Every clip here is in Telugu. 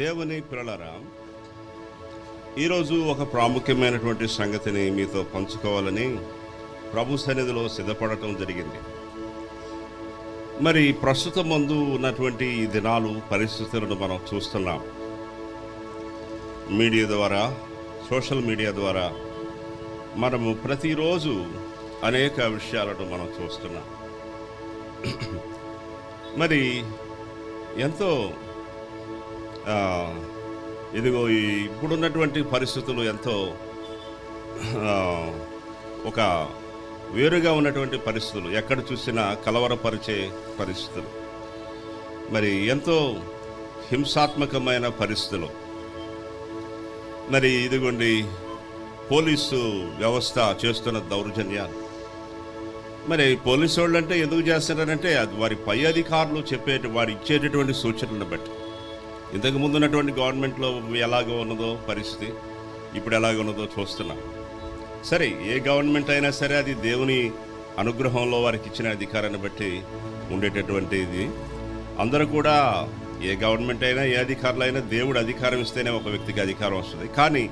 దేవుని పిల్లలారా, ఈరోజు ఒక ప్రాముఖ్యమైనటువంటి సంగతిని మీతో పంచుకోవాలని ప్రభు సన్నిధిలో సిద్ధపడటం జరిగింది. మరి ప్రస్తుతం ముందు ఉన్నటువంటి ఈ దినాలు పరిస్థితులను మనం చూస్తున్నాం. మీడియా ద్వారా, సోషల్ మీడియా ద్వారా మనము ప్రతిరోజు అనేక విషయాలను మనం చూస్తున్నాం. మరి ఎంతో ఇదిగో ఇప్పుడున్నటువంటి పరిస్థితులు ఎంతో ఒక వేరుగా ఉన్నటువంటి పరిస్థితులు, ఎక్కడ చూసినా కలవరపరిచే పరిస్థితులు, మరి ఎంతో హింసాత్మకమైన పరిస్థితులు. మరి ఇదిగోండి పోలీసు వ్యవస్థ చేస్తున్న దౌర్జన్యాలు. మరి పోలీసు వాళ్ళు అంటే ఎందుకు చేస్తున్నారంటే అది వారి పై అధికారులు వారు ఇచ్చేటటువంటి సూచనలను బట్టి. ఇంతకు ముందు ఉన్నటువంటి గవర్నమెంట్లో ఎలాగో ఉన్నదో పరిస్థితి, ఇప్పుడు ఎలాగ ఉన్నదో చూస్తున్నాం. సరే, ఏ గవర్నమెంట్ అయినా సరే అది దేవుని అనుగ్రహంలో వారికి ఇచ్చిన అధికారాన్ని బట్టి ఉండేటటువంటిది. అందరూ కూడా ఏ గవర్నమెంట్ అయినా, ఏ అధికారులు అయినా దేవుడు అధికారం ఇస్తేనే ఒక వ్యక్తికి అధికారం వస్తుంది. కానీ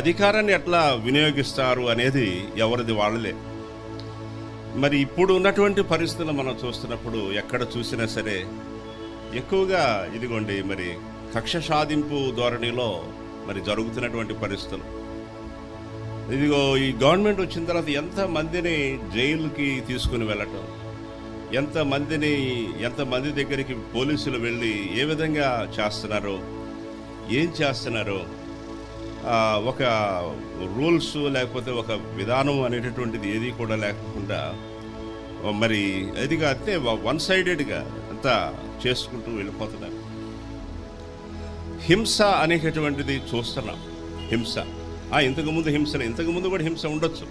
అధికారాన్ని ఎట్లా వినియోగిస్తారు అనేది ఎవరిది వాళ్ళలే. మరి ఇప్పుడు ఉన్నటువంటి పరిస్థితులు మనం చూస్తున్నప్పుడు ఎక్కడ చూసినా సరే ఎక్కువగా ఇదిగోండి మరి కక్ష సాధింపు ధోరణిలో మరి జరుగుతున్నటువంటి పరిస్థితులు. ఇదిగో ఈ గవర్నమెంట్ వచ్చిన తర్వాత ఎంతమందిని జైలుకి తీసుకుని వెళ్ళటం, ఎంతమంది దగ్గరికి పోలీసులు వెళ్ళి ఏ విధంగా చేస్తున్నారో, ఏం చేస్తున్నారో, ఒక రూల్స్ లేకపోతే ఒక విధానం అనేటటువంటిది ఏది కూడా లేకుండా మరి అదిగా అంతే వన్ సైడెడ్గా అంతా చేసుకుంటూ వెళ్ళిపోతున్నారు. హింస అనేటటువంటిది చూస్తున్నాం. హింస ఇంతకుముందు కూడా హింస ఉండొచ్చు.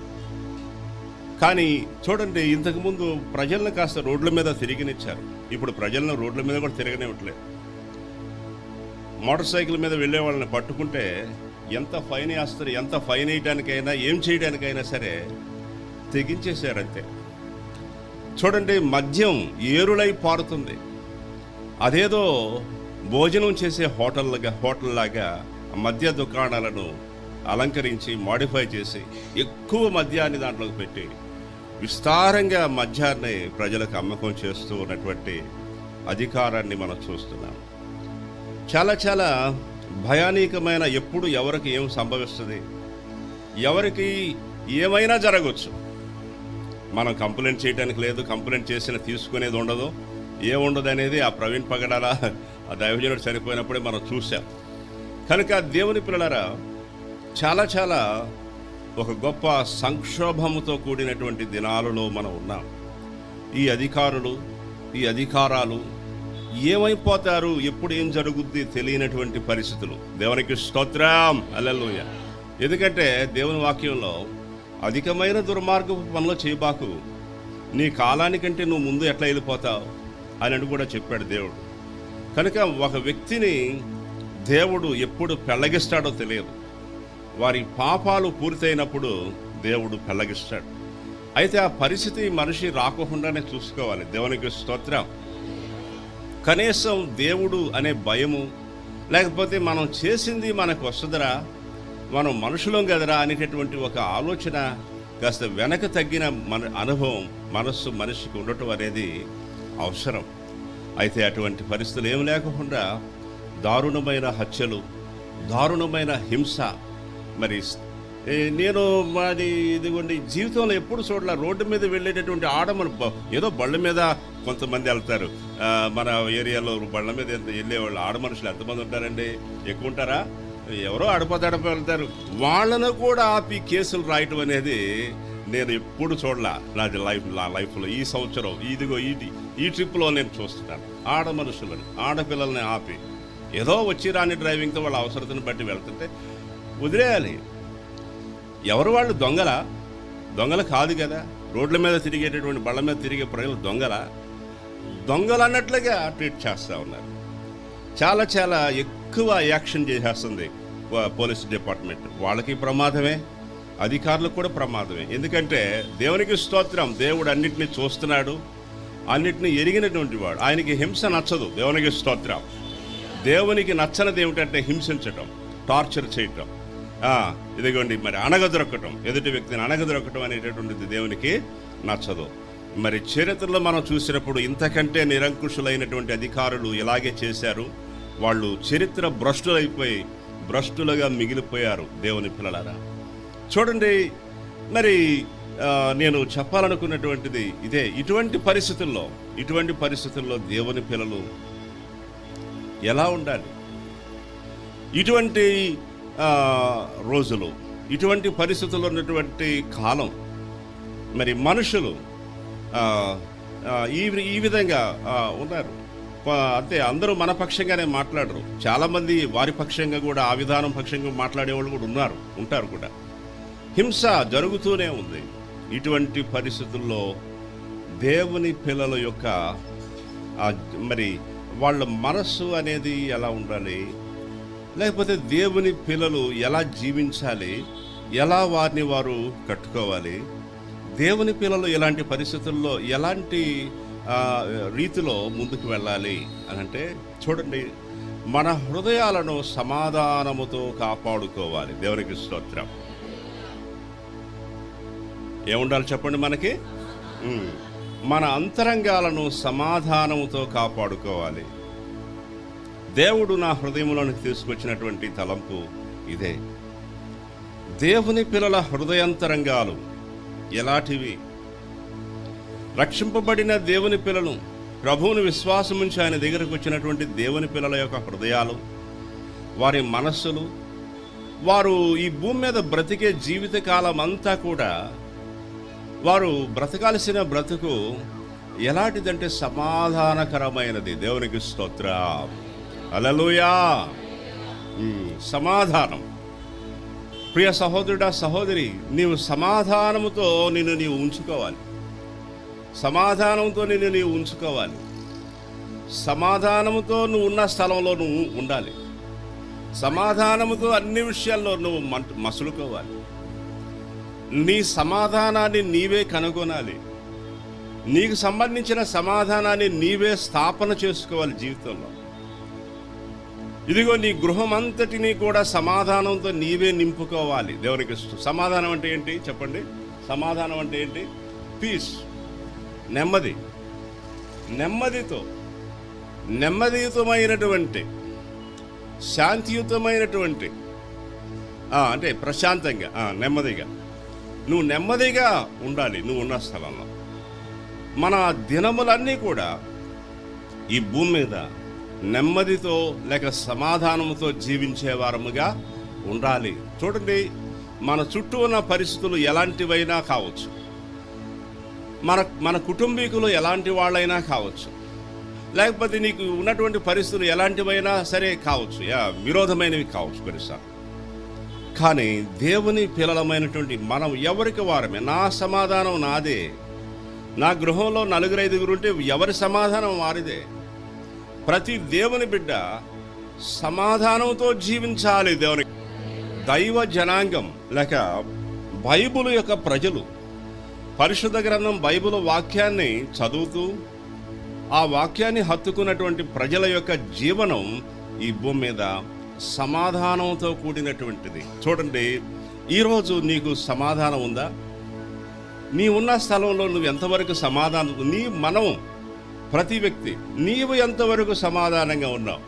కానీ చూడండి, ఇంతకుముందు ప్రజలను కాస్త రోడ్ల మీద తిరిగినిచ్చారు. ఇప్పుడు ప్రజలను రోడ్ల మీద కూడా తిరగనివ్వట్లేదు. మోటార్ సైకిల్ మీద వెళ్ళే వాళ్ళని పట్టుకుంటే ఎంత ఫైన్ వేస్తారు, ఎంత ఫైన్ వేయడానికైనా, ఏం చేయడానికైనా సరే తెగించేశారంతే. చూడండి, మద్యం ఏరులై పారుతుంది. అదేదో భోజనం చేసే హోటల్లాగా మద్య దుకాణాలను అలంకరించి మాడిఫై చేసి ఎక్కువ మద్యాన్ని దాంట్లోకి పెట్టి విస్తారంగా మద్యాన్ని ప్రజలకు అమ్మకం చేస్తూ ఉన్నటువంటి అధికారాన్ని మనం చూస్తున్నాం. చాలా చాలా భయానీకమైన, ఎప్పుడు ఎవరికి ఏం సంభవిస్తుంది, ఎవరికి ఏమైనా జరగవచ్చు. మనం కంప్లైంట్ చేయడానికి లేదు, కంప్లైంట్ చేసిన తీసుకునేది ఉండదు, ఏముండదు అనేది ఆ ప్రవీణ్ పగడాల ఆ దైవజనుడు చనిపోయినప్పుడే మనం చూసాం. కనుక దేవుని పిల్లలారా, చాలా చాలా ఒక గొప్ప సంక్షోభముతో కూడినటువంటి దినాలలో మనం ఉన్నాం. ఈ అధికారాలు ఏమైపోతారు, ఎప్పుడు ఏం జరుగుద్ది తెలియనటువంటి పరిస్థితులు. దేవునికి స్తోత్రం, హల్లెలూయా. ఎందుకంటే దేవుని వాక్యంలో అధికమైన దుర్మార్గపు పనులు చేయబాకు, నీ కాలానికంటే నువ్వు ముందు ఎట్లా వెళ్ళిపోతావు అని కూడా చెప్పాడు దేవుడు. కనుక ఒక వ్యక్తిని దేవుడు ఎప్పుడు పెళ్ళగిస్తాడో తెలియదు. వారి పాపాలు పూర్తయినప్పుడు దేవుడు పెళ్ళగిస్తాడు. అయితే ఆ పరిస్థితి మనిషి రాకుండానే చూసుకోవాలి. దేవునికి స్తోత్రం. కనీసం దేవుడు అనే భయము, లేకపోతే మనం చేసింది మనకు వస్తుందరా, మనం మనుషులం కదరా అనేటటువంటి ఒక ఆలోచన, కాస్త వెనక తగ్గిన అనుభవం మనిషికి ఉండటం అనేది అవసరం. అయితే అటువంటి పరిస్థితులు ఏమి లేకుండా దారుణమైన హత్యలు, దారుణమైన హింస. మరి నేను మాది ఇదిగోండి జీవితంలో ఎప్పుడు చూడాల, రోడ్డు మీద వెళ్ళేటటువంటి ఏదో బళ్ళ మీద కొంతమంది వెళ్తారు. మన ఏరియాలో బళ్ళ మీద వెళ్ళేవాళ్ళు మనుషులు ఎంతమంది ఉంటారండి? ఎక్కువ ఉంటారా? ఎవరో అడపదడప వెళ్తారు. వాళ్ళను కూడా ఆపి కేసులు రాయటం అనేది నేను ఎప్పుడు చూడాల నా లైఫ్లో. ఈ సంవత్సరం ఇదిగో ఈ ట్రిప్లో నేను చూస్తున్నాను. మనుషులని, ఆడపిల్లల్ని ఆపి ఏదో వచ్చి రాని డ్రైవింగ్తో వాళ్ళ అవసరతను బట్టి వెళ్తుంటే వదిలేయాలి. ఎవరు వాళ్ళు? దొంగల కాదు కదా. రోడ్ల మీద తిరిగేటటువంటి బళ్ళ మీద తిరిగే ప్రజలు దొంగలు అన్నట్లుగా ట్రీట్ చేస్తూ ఉన్నారు. చాలా చాలా ఎక్కువ యాక్షన్ చేసేస్తుంది పోలీస్ డిపార్ట్మెంట్. వాళ్ళకి ప్రమాదమే, అధికారులకు కూడా ప్రమాదమే. ఎందుకంటే దేవునికి స్తోత్రం, దేవుడు అన్నిటినీ చూస్తున్నాడు, అన్నిటినీ ఎరిగినటువంటి వాడు. ఆయనకి హింస నచ్చదు. దేవునికి స్తోత్రం. దేవునికి నచ్చనిది ఏమిటంటే హింసించటం, టార్చర్ చేయటం, ఇదిగోండి మరి అణగదొరకటం, ఎదుటి వ్యక్తిని అణగదొరకటం అనేటటువంటిది దేవునికి నచ్చదు. మరి చరిత్రలో మనం చూసినప్పుడు ఇంతకంటే నిరంకుశులైనటువంటి అధికారులు ఇలాగే చేశారు. వాళ్ళు చరిత్ర భ్రష్టులైపోయి భ్రష్టులుగా మిగిలిపోయారు. దేవుని పిల్లలారా చూడండి, మరి నేను చెప్పాలనుకున్నటువంటిది ఇదే. ఇటువంటి పరిస్థితుల్లో దేవుని పిల్లలు ఎలా ఉండాలి? ఇటువంటి రోజులు, ఇటువంటి పరిస్థితుల్లో ఉన్నటువంటి కాలం, మరి మనుషులు ఈ విధంగా ఉన్నారు. అంటే అందరూ మన పక్షంగానే మాట్లాడరు. చాలామంది వారి పక్షంగా కూడా, ఆ విధానం పక్షంగా మాట్లాడేవాళ్ళు కూడా ఉంటారు కూడా. హింస జరుగుతూనే ఉంది. ఇటువంటి పరిస్థితుల్లో దేవుని పిల్లల యొక్క మరి వాళ్ళ మనస్సు అనేది ఎలా ఉండాలి, లేకపోతే దేవుని పిల్లలు ఎలా జీవించాలి, ఎలా వారిని వారు కట్టుకోవాలి, దేవుని పిల్లలు ఎలాంటి పరిస్థితుల్లో ఎలాంటి రీతిలో ముందుకు వెళ్ళాలి అని అంటే చూడండి, మన హృదయాలను సమాధానముతో కాపాడుకోవాలి. దేవునికి స్తోత్రం. ఏముండాలి చెప్పండి? మనకి మన అంతరంగాలను సమాధానముతో కాపాడుకోవాలి. దేవుడు నా హృదయంలోనికి తీసుకొచ్చినటువంటి తలంపు ఇదే. దేవుని పిల్లల హృదయాంతరంగాలు ఎలాంటివి? రక్షింపబడిన దేవుని పిల్లలు, ప్రభువుని విశ్వాసముంచి ఆయన దగ్గరకు వచ్చినటువంటి దేవుని పిల్లల యొక్క హృదయాలు, వారి మనస్సులు, వారు ఈ భూమి మీద బ్రతికే జీవితకాలం అంతా కూడా వారు బ్రతకాల్సిన బ్రతుకు ఎలాంటిదంటే సమాధానకరమైనది. దేవునికి స్తోత్రం. హల్లెలూయా. సమాధానం. ప్రియ సహోదరుడా, సహోదరి, నీవు సమాధానముతో నీవు ఉంచుకోవాలి. సమాధానంతో నీవు ఉంచుకోవాలి. సమాధానముతో నువ్వు ఉన్న స్థలంలో నువ్వు ఉండాలి. సమాధానముతో అన్ని విషయాల్లో నువ్వు మసులుకోవాలి. నీ సమాధానాన్ని నీవే కనుగొనాలి. నీకు సంబంధించిన సమాధానాన్ని నీవే స్థాపన చేసుకోవాలి జీవితంలో. ఇదిగో నీ గృహం అంతటినీ కూడా సమాధానంతో నీవే నింపుకోవాలి. దేవునికి సమాధానం అంటే ఏంటి చెప్పండి? సమాధానం అంటే ఏంటి? పీస్, నెమ్మది. నెమ్మదియుతమైనటువంటి, శాంతియుతమైనటువంటి, అంటే ప్రశాంతంగా, నెమ్మదిగా, నువ్వు నెమ్మదిగా ఉండాలి నువ్వు ఉన్న స్థలంలో. మన దినములన్నీ కూడా ఈ భూమి మీద నెమ్మదితో లేక సమాధానంతో జీవించే వారముగా ఉండాలి. చూడండి, మన చుట్టూ ఉన్న పరిస్థితులు ఎలాంటివైనా కావచ్చు, మన కుటుంబీకులు ఎలాంటి వాళ్ళైనా కావచ్చు, లేకపోతే నీకు ఉన్నటువంటి పరిస్థితులు ఎలాంటివైనా సరే కావచ్చు, విరోధమైనవి కావచ్చు కొన్నిసార్లు. కానీ దేవుని పిల్లలమైనటువంటి మనం ఎవరికి వారమే. నా సమాధానం నాదే. నా గృహంలో 4-5 ఉంటే ఎవరి సమాధానం వారిదే. ప్రతి దేవుని బిడ్డ సమాధానంతో జీవించాలి. దేవుని దైవ జనాంగం లేక బైబిల్ యొక్క ప్రజలు పరిశుద్ధ గ్రంథం బైబిల్ వాక్యాన్ని చదువుతూ ఆ వాక్యాన్ని హత్తుకున్నటువంటి ప్రజల యొక్క జీవనం ఈ భూమి మీద సమాధానంతో కూడినటువంటిది. చూడండి, ఈరోజు నీకు సమాధానం ఉందా? నీ ఉన్న స్థలంలో నువ్వు ఎంతవరకు సమాధానం, ప్రతి వ్యక్తి నీవు ఎంతవరకు సమాధానంగా ఉన్నావు?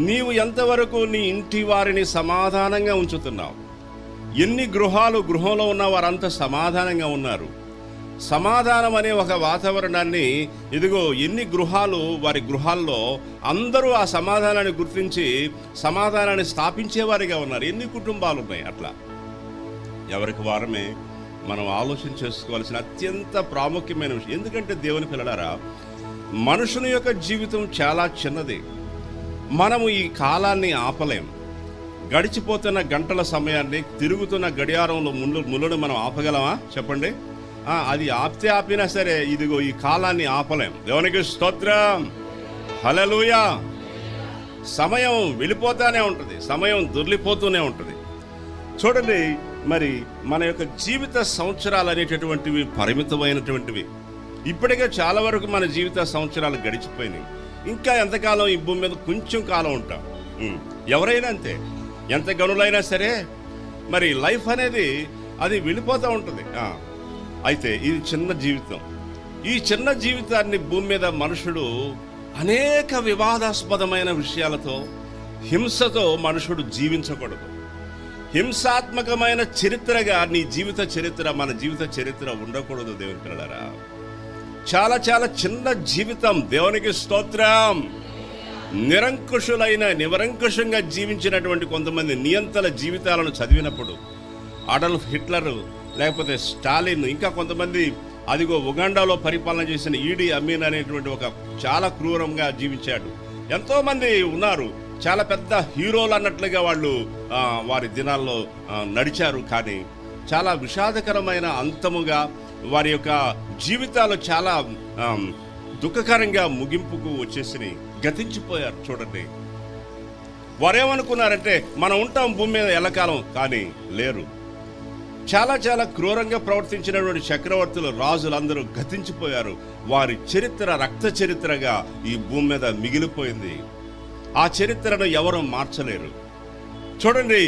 నీవు ఎంతవరకు నీ ఇంటి వారిని సమాధానంగా ఉంచుతున్నావు? ఎన్ని గృహంలో ఉన్న వారంతా సమాధానంగా ఉన్నారు? సమాధానం అనే ఒక వాతావరణాన్ని, ఇదిగో ఎన్ని వారి గృహాల్లో అందరూ ఆ సమాధానాన్ని గుర్తించి సమాధానాన్ని స్థాపించేవారిగా ఉన్నారు. ఎన్ని కుటుంబాలు ఉన్నాయి అట్లా? ఎవరికి వారమే మనం ఆలోచన చేసుకోవాల్సిన అత్యంత ప్రాముఖ్యమైన విషయం. ఎందుకంటే దేవుని పిల్లలారా, మనుషుని యొక్క జీవితం చాలా చిన్నది. మనము ఈ కాలాన్ని ఆపలేం. గడిచిపోతున్న గంటల సమయాన్ని, తిరుగుతున్న గడియారంలో ముళ్ళను మనం ఆపగలమా చెప్పండి? అది ఆపినా సరే ఇదిగో ఈ కాలాన్ని ఆపలేం. దేవునికి స్తోత్రం. హల్లెలూయా. సమయం వెళ్ళిపోతానే ఉంటుంది, సమయం దొర్లిపోతూనే ఉంటుంది. చూడండి, మరి మన యొక్క జీవిత సంవత్సరాలు అనేటటువంటివి పరిమితమైనటువంటివి. ఇప్పటికే చాలా వరకు మన జీవిత సంవత్సరాలు గడిచిపోయినాయి. ఇంకా ఎంతకాలం ఈ భూమి మీద కొంచెం కాలం ఉంటాం. ఎవరైనా అంతే, ఎంత గనులైనా సరే మరి లైఫ్ అనేది అది వెళ్ళిపోతూ ఉంటుంది. అయితే ఇది చిన్న జీవితం. ఈ చిన్న జీవితాన్ని భూమి మీద మనుషుడు అనేక వివాదాస్పదమైన విషయాలతో, హింసతో మనుషుడు జీవించకూడదు. హింసాత్మకమైన చరిత్రగా నీ జీవిత చరిత్ర, మన జీవిత చరిత్ర ఉండకూడదు. దేవుని పిల్లలారా, చాలా చాలా చిన్న జీవితం. దేవునికి స్తోత్రం. నిరంకుశంగా జీవించినటువంటి కొంతమంది నియంతల జీవితాలను చదివినప్పుడు, అడల్ఫ్ హిట్లర్, లేకపోతే స్టాలిన్, ఇంకా కొంతమంది అదిగో ఉగాండాలో పరిపాలన చేసిన ఈడీ అమీన్ అనేటువంటి ఒక చాలా క్రూరంగా జీవించాడు. ఎంతోమంది ఉన్నారు, చాలా పెద్ద హీరోలు అన్నట్లుగా వాళ్ళు వారి దినాల్లో నడిచారు. కానీ చాలా విషాదకరమైన అంతముగా వారి యొక్క జీవితాలు చాలా దుఃఖకరంగా ముగింపుకు వచ్చేసి గతించిపోయారు. చూడండి, వారేమనుకున్నారంటే మనం ఉంటాం భూమి మీద ఎల్లకాలం, కానీ లేరు. చాలా చాలా క్రూరంగా ప్రవర్తించినటువంటి చక్రవర్తులు, రాజులందరూ గతించిపోయారు. వారి చరిత్ర రక్త చరిత్రగా ఈ భూమి మీద మిగిలిపోయింది. ఆ చరిత్రను ఎవరు మార్చలేరు. చూడండి,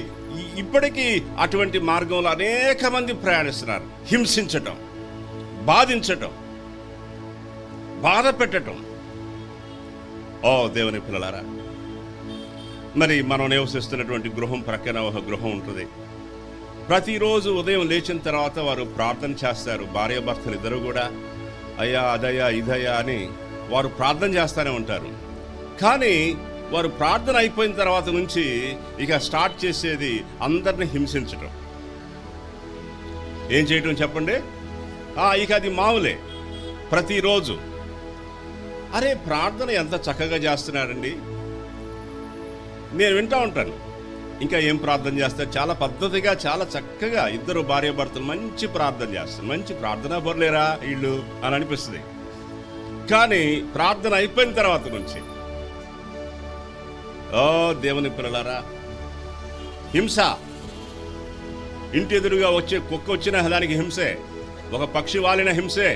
ఇప్పటికీ అటువంటి మార్గంలో అనేక మంది ప్రయాణిస్తున్నారు. హింసించటం, బాధించటం, బాధ పెట్టటం. ఓ దేవుని పిల్లలారా, మరి మనం నివసిస్తున్నటువంటి గృహం ప్రక్కన ఒక గృహం ఉంటుంది. ప్రతిరోజు ఉదయం లేచిన తర్వాత వారు ప్రార్థన చేస్తారు. భార్యాభర్తలు ఇద్దరు కూడా అయ్యా అదయ్యా ఇదయ్యా అని వారు ప్రార్థన చేస్తూనే ఉంటారు. కానీ వారు ప్రార్థన అయిపోయిన తర్వాత నుంచి ఇక స్టార్ట్ చేసేది అందరిని హింసించటం. ఏం చేయటం చెప్పండి? ఇక అది మామూలే. ప్రతిరోజు అరే ప్రార్థన ఎంత చక్కగా చేస్తున్నారండి, నేను వింటూ ఉంటాను. ఇంకా ఏం ప్రార్థన చేస్తారు? చాలా పద్ధతిగా, చాలా చక్కగా ఇద్దరు భార్యాభర్తలు మంచి ప్రార్థన చేస్తారు. మంచి ప్రార్థన పర్లేరా వీళ్ళు అని అనిపిస్తుంది. కానీ ప్రార్థన అయిపోయిన తర్వాత నుంచి దేవుని పిల్లలారా, హింస. ఇంటి ఎదురుగా వచ్చే కుక్క వచ్చిన దానికి హింసే, ఒక పక్షి వాలిన హింసే,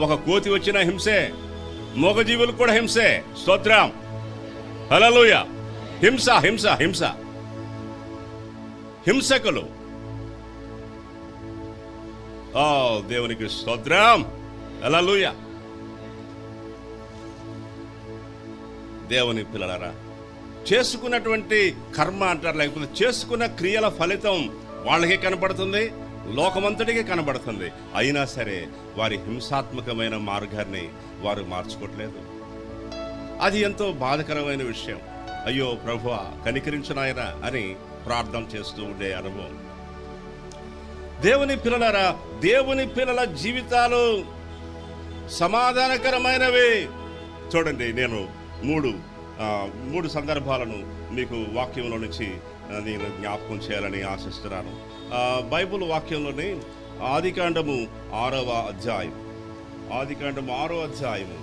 ఒక కోతి వచ్చిన హింసే, మూగజీవులు కూడా హింసే. స్తోత్రం, హల్లెలూయా. హింస హింస హింస, హింసకులు. దేవునికి స్తోత్రం, హల్లెలూయా. దేవుని పిల్లలారా, చేసుకున్నటువంటి కర్మ అంటారు, లేకపోతే చేసుకున్న క్రియల ఫలితం వాళ్ళకే కనబడుతుంది, లోకమంతటికే కనబడుతుంది. అయినా సరే వారి హింసాత్మకమైన మార్గాన్ని వారు మార్చుకోవట్లేదు. అది ఎంతో బాధకరమైన విషయం. అయ్యో ప్రభువా కనికరించు నాయనా అని ప్రార్థన చేస్తూ ఉండే అనుభవం. దేవుని పిల్లలారా, దేవుని పిల్లల జీవితాలు సమాధానకరమైనవి. చూడండి, నేను మూడు సందర్భాలను మీకు వాక్యంలో నుంచి నేను జ్ఞాపకం చేయాలని ఆశిస్తున్నాను. బైబిల్ వాక్యంలోని ఆదికాండము 6వ అధ్యాయం, ఆదికాండము 6వ అధ్యాయము,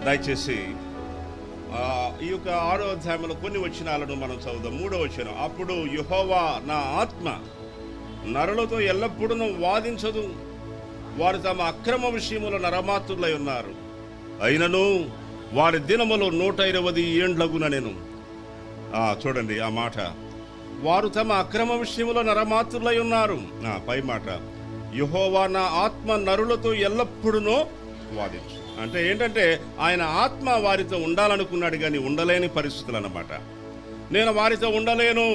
దయచేసి ఈ యొక్క 6వ అధ్యాయంలో కొన్ని వచనాలను మనం చదువుదాం. 3వ వచనం, అప్పుడు యెహోవా నా ఆత్మ నరులతో ఎల్లప్పుడూ వాదించదు, వారు తమ అక్రమ విషయములో నరమాతులై ఉన్నారు, అయినను వారి దినములు 120 ఏండ్లగున నేను. చూడండి ఆ మాట, వారు తమ అక్రమ విషయములో నరమాతులై ఉన్నారు. పై మాట, యెహోవా నా ఆత్మ నరులతో ఎల్లప్పుడూ వాదించు. అంటే ఏంటంటే ఆయన ఆత్మ వారితో ఉండాలనుకున్నాడు, కానీ ఉండలేని పరిస్థితులు అన్నమాట. నేను వారితో ఉండలేను,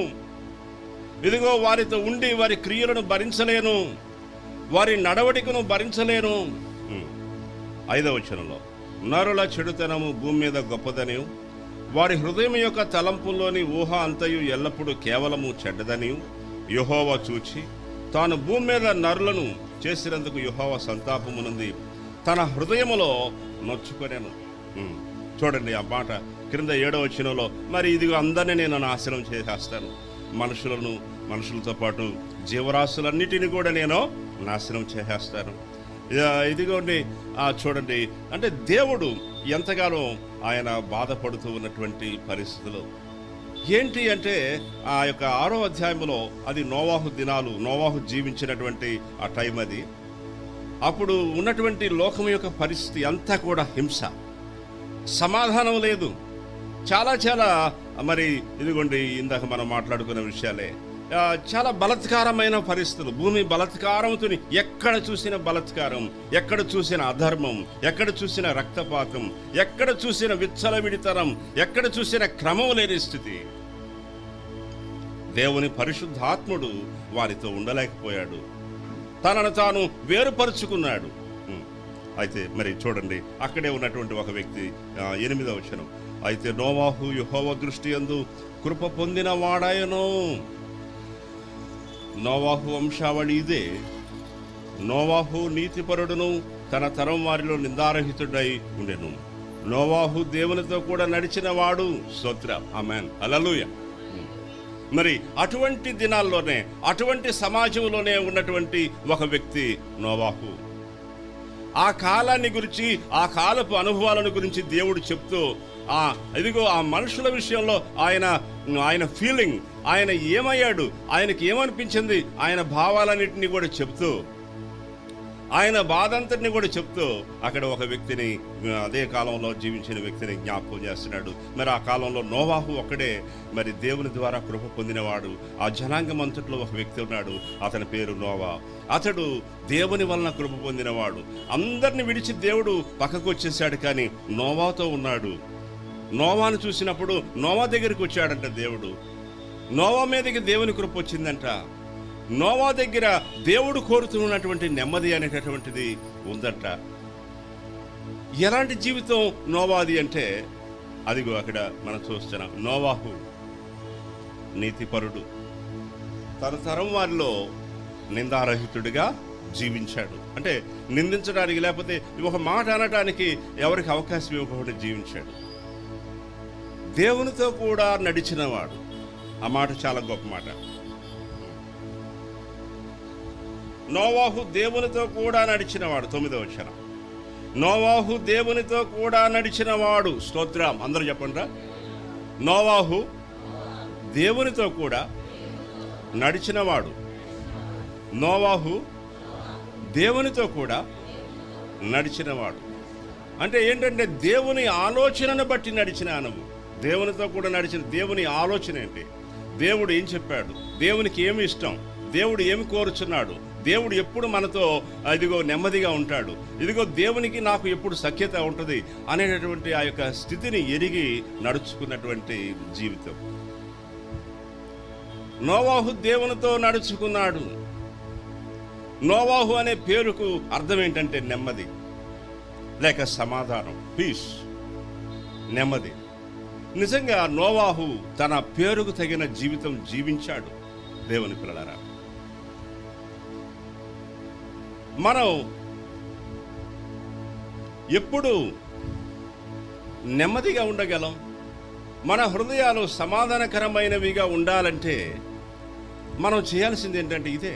ఇదిగో వారితో ఉండి వారి క్రియలను భరించలేను, వారి నడవడికను భరించలేను. 5వ వచనంలో, నరుల చెడుతనము భూమి మీద గొప్పదని, వారి హృదయం యొక్క తలంపుల్లోని ఊహ అంతయు ఎల్లప్పుడూ కేవలము చెడ్డదని యెహోవా చూచి తాను భూమి మీద నరులను చేసినందుకు యెహోవా సంతాపమునంది తన హృదయములో నొచ్చుకొనెను. చూడండి ఆ మాట క్రింద 7వ వచనంలో, మరి ఇదిగో అందరినీ నేను నాశనం చేసేస్తాను, మనుషులతో పాటు జీవరాశులన్నిటిని కూడా నేను నాశనం చేసేస్తాను. ఇదిగోండి చూడండి, అంటే దేవుడు ఎంతగానో ఆయన బాధపడుతూ ఉన్నటువంటి పరిస్థితులు ఏంటి అంటే, ఆ యొక్క 6వ అధ్యాయంలో అది నోవాహు దినాలు, నోవాహు జీవించినటువంటి ఆ టైం అది. అప్పుడు ఉన్నటువంటి లోకం యొక్క పరిస్థితి అంతా కూడా హింస, సమాధానం లేదు. చాలా చాలా మరి ఇదిగోండి ఇందాక మనం మాట్లాడుకున్న విషయాలే, చాలా బలత్కారమైన పరిస్థితులు. భూమి బలత్కారంతో, ఎక్కడ చూసిన బలత్కారం, ఎక్కడ చూసిన అధర్మం, ఎక్కడ చూసిన రక్తపాతం, ఎక్కడ చూసిన విచ్చలవిడితనం, ఎక్కడ చూసిన క్రమం లేని స్థితి. దేవుని పరిశుద్ధాత్ముడు వారితో ఉండలేకపోయాడు, తనను తాను వేరుపరుచుకున్నాడు. అయితే మరి చూడండి, అక్కడే ఉన్నటువంటి ఒక వ్యక్తి 8వ వచనం, అయితే నోవాహు యెహోవా దృష్టి యందు కృప పొందిన వాడాయను. నోవాహు వంశావళి ఇదే. నోవాహు నీతిపరుడును, తన తరం వారిలో నిందారహితుడై ఉండెను. నోవాహు దేవునితో కూడా నడిచిన వాడు. స్తోత్రం, ఆమేన్, హల్లెలూయా. మరి అటువంటి దినాల్లోనే, అటువంటి సమాజంలోనే ఉన్నటువంటి ఒక వ్యక్తి నోవాహు. ఆ కాలాన్ని గురించి, ఆ కాలపు అనుభవాలను గురించి దేవుడు చెప్తూ, ఇదిగో ఆ మనుషుల విషయంలో ఆయన ఫీలింగ్, ఆయన ఏమయ్యాడు, ఆయనకి ఏమనిపించింది, ఆయన భావాలన్నింటినీ కూడా చెప్తూ, ఆయన బాధంతటిని కూడా చెప్తూ అక్కడ ఒక వ్యక్తిని, అదే కాలంలో జీవించిన వ్యక్తిని జ్ఞాపకం చేస్తున్నాడు. మరి ఆ కాలంలో నోవాహు ఒక్కడే మరి దేవుని ద్వారా కృప పొందినవాడు. ఆ జనాంగం అంతట్లో ఒక వ్యక్తి ఉన్నాడు, అతని పేరు నోవా. అతడు దేవుని వలన కృప పొందినవాడు. అందరిని విడిచి దేవుడు పక్కకు వచ్చేసాడు, కానీ నోవాతో ఉన్నాడు. నోవాను చూసినప్పుడు నోవా దగ్గరికి వచ్చాడంట దేవుడు. నోవా మీదకి దేవుని కృప వచ్చిందంట. నోవా దగ్గర దేవుడు కోరుతున్నటువంటి నెమ్మది అనేటటువంటిది ఉందంట. ఎలాంటి జీవితం నోవాది అంటే, అదిగో అక్కడ మనం చూస్తున్నాం. నోవాహు నీతిపరుడు, తన తరం వారిలో నిందారహితుడిగా జీవించాడు. అంటే నిందించడానికి, లేకపోతే ఒక మాట అనడానికి ఎవరికి అవకాశం ఇవ్వకుండా జీవించాడు. దేవునితో కూడా నడిచినవాడు. ఆ మాట చాలా గొప్ప మాట. నోవాహు దేవునితో కూడా నడిచినవాడు. 9వ వచనం, నోవాహు దేవునితో కూడా నడిచినవాడు. స్తోత్రం, అందరూ చెప్పండి. నోవాహు దేవునితో కూడా నడిచినవాడు. నోవాహు దేవునితో కూడా నడిచినవాడు అంటే ఏంటంటే, దేవుని ఆలోచనను బట్టి నడిచిన అనుభవం. దేవునితో కూడా నడిచిన దేవుని ఆలోచన ఏంటి, దేవుడు ఏం చెప్పాడు, దేవునికి ఏమి ఇష్టం, దేవుడు ఏమి కోరుచున్నాడు, దేవుడు ఎప్పుడు మనతో ఇదిగో నెమ్మదిగా ఉంటాడు, ఇదిగో దేవునికి నాకు ఎప్పుడు సఖ్యత ఉంటుంది అనేటటువంటి ఆ యొక్క స్థితిని ఎరిగి నడుచుకున్నటువంటి జీవితం. నోవాహు దేవునితో నడుచుకున్నాడు. నోవాహు అనే పేరుకు అర్థం ఏంటంటే నెమ్మది, లేక సమాధానం, పీస్, నెమ్మది. నిజంగా నోవాహు తన పేరుకు తగిన జీవితం జీవించాడు. దేవుని పిల్లలారా, మనం ఎప్పుడు నెమ్మదిగా ఉండగలం, మన హృదయాలు సమాధానకరమైనవిగా ఉండాలంటే మనం చేయాల్సింది ఏంటంటే ఇదే,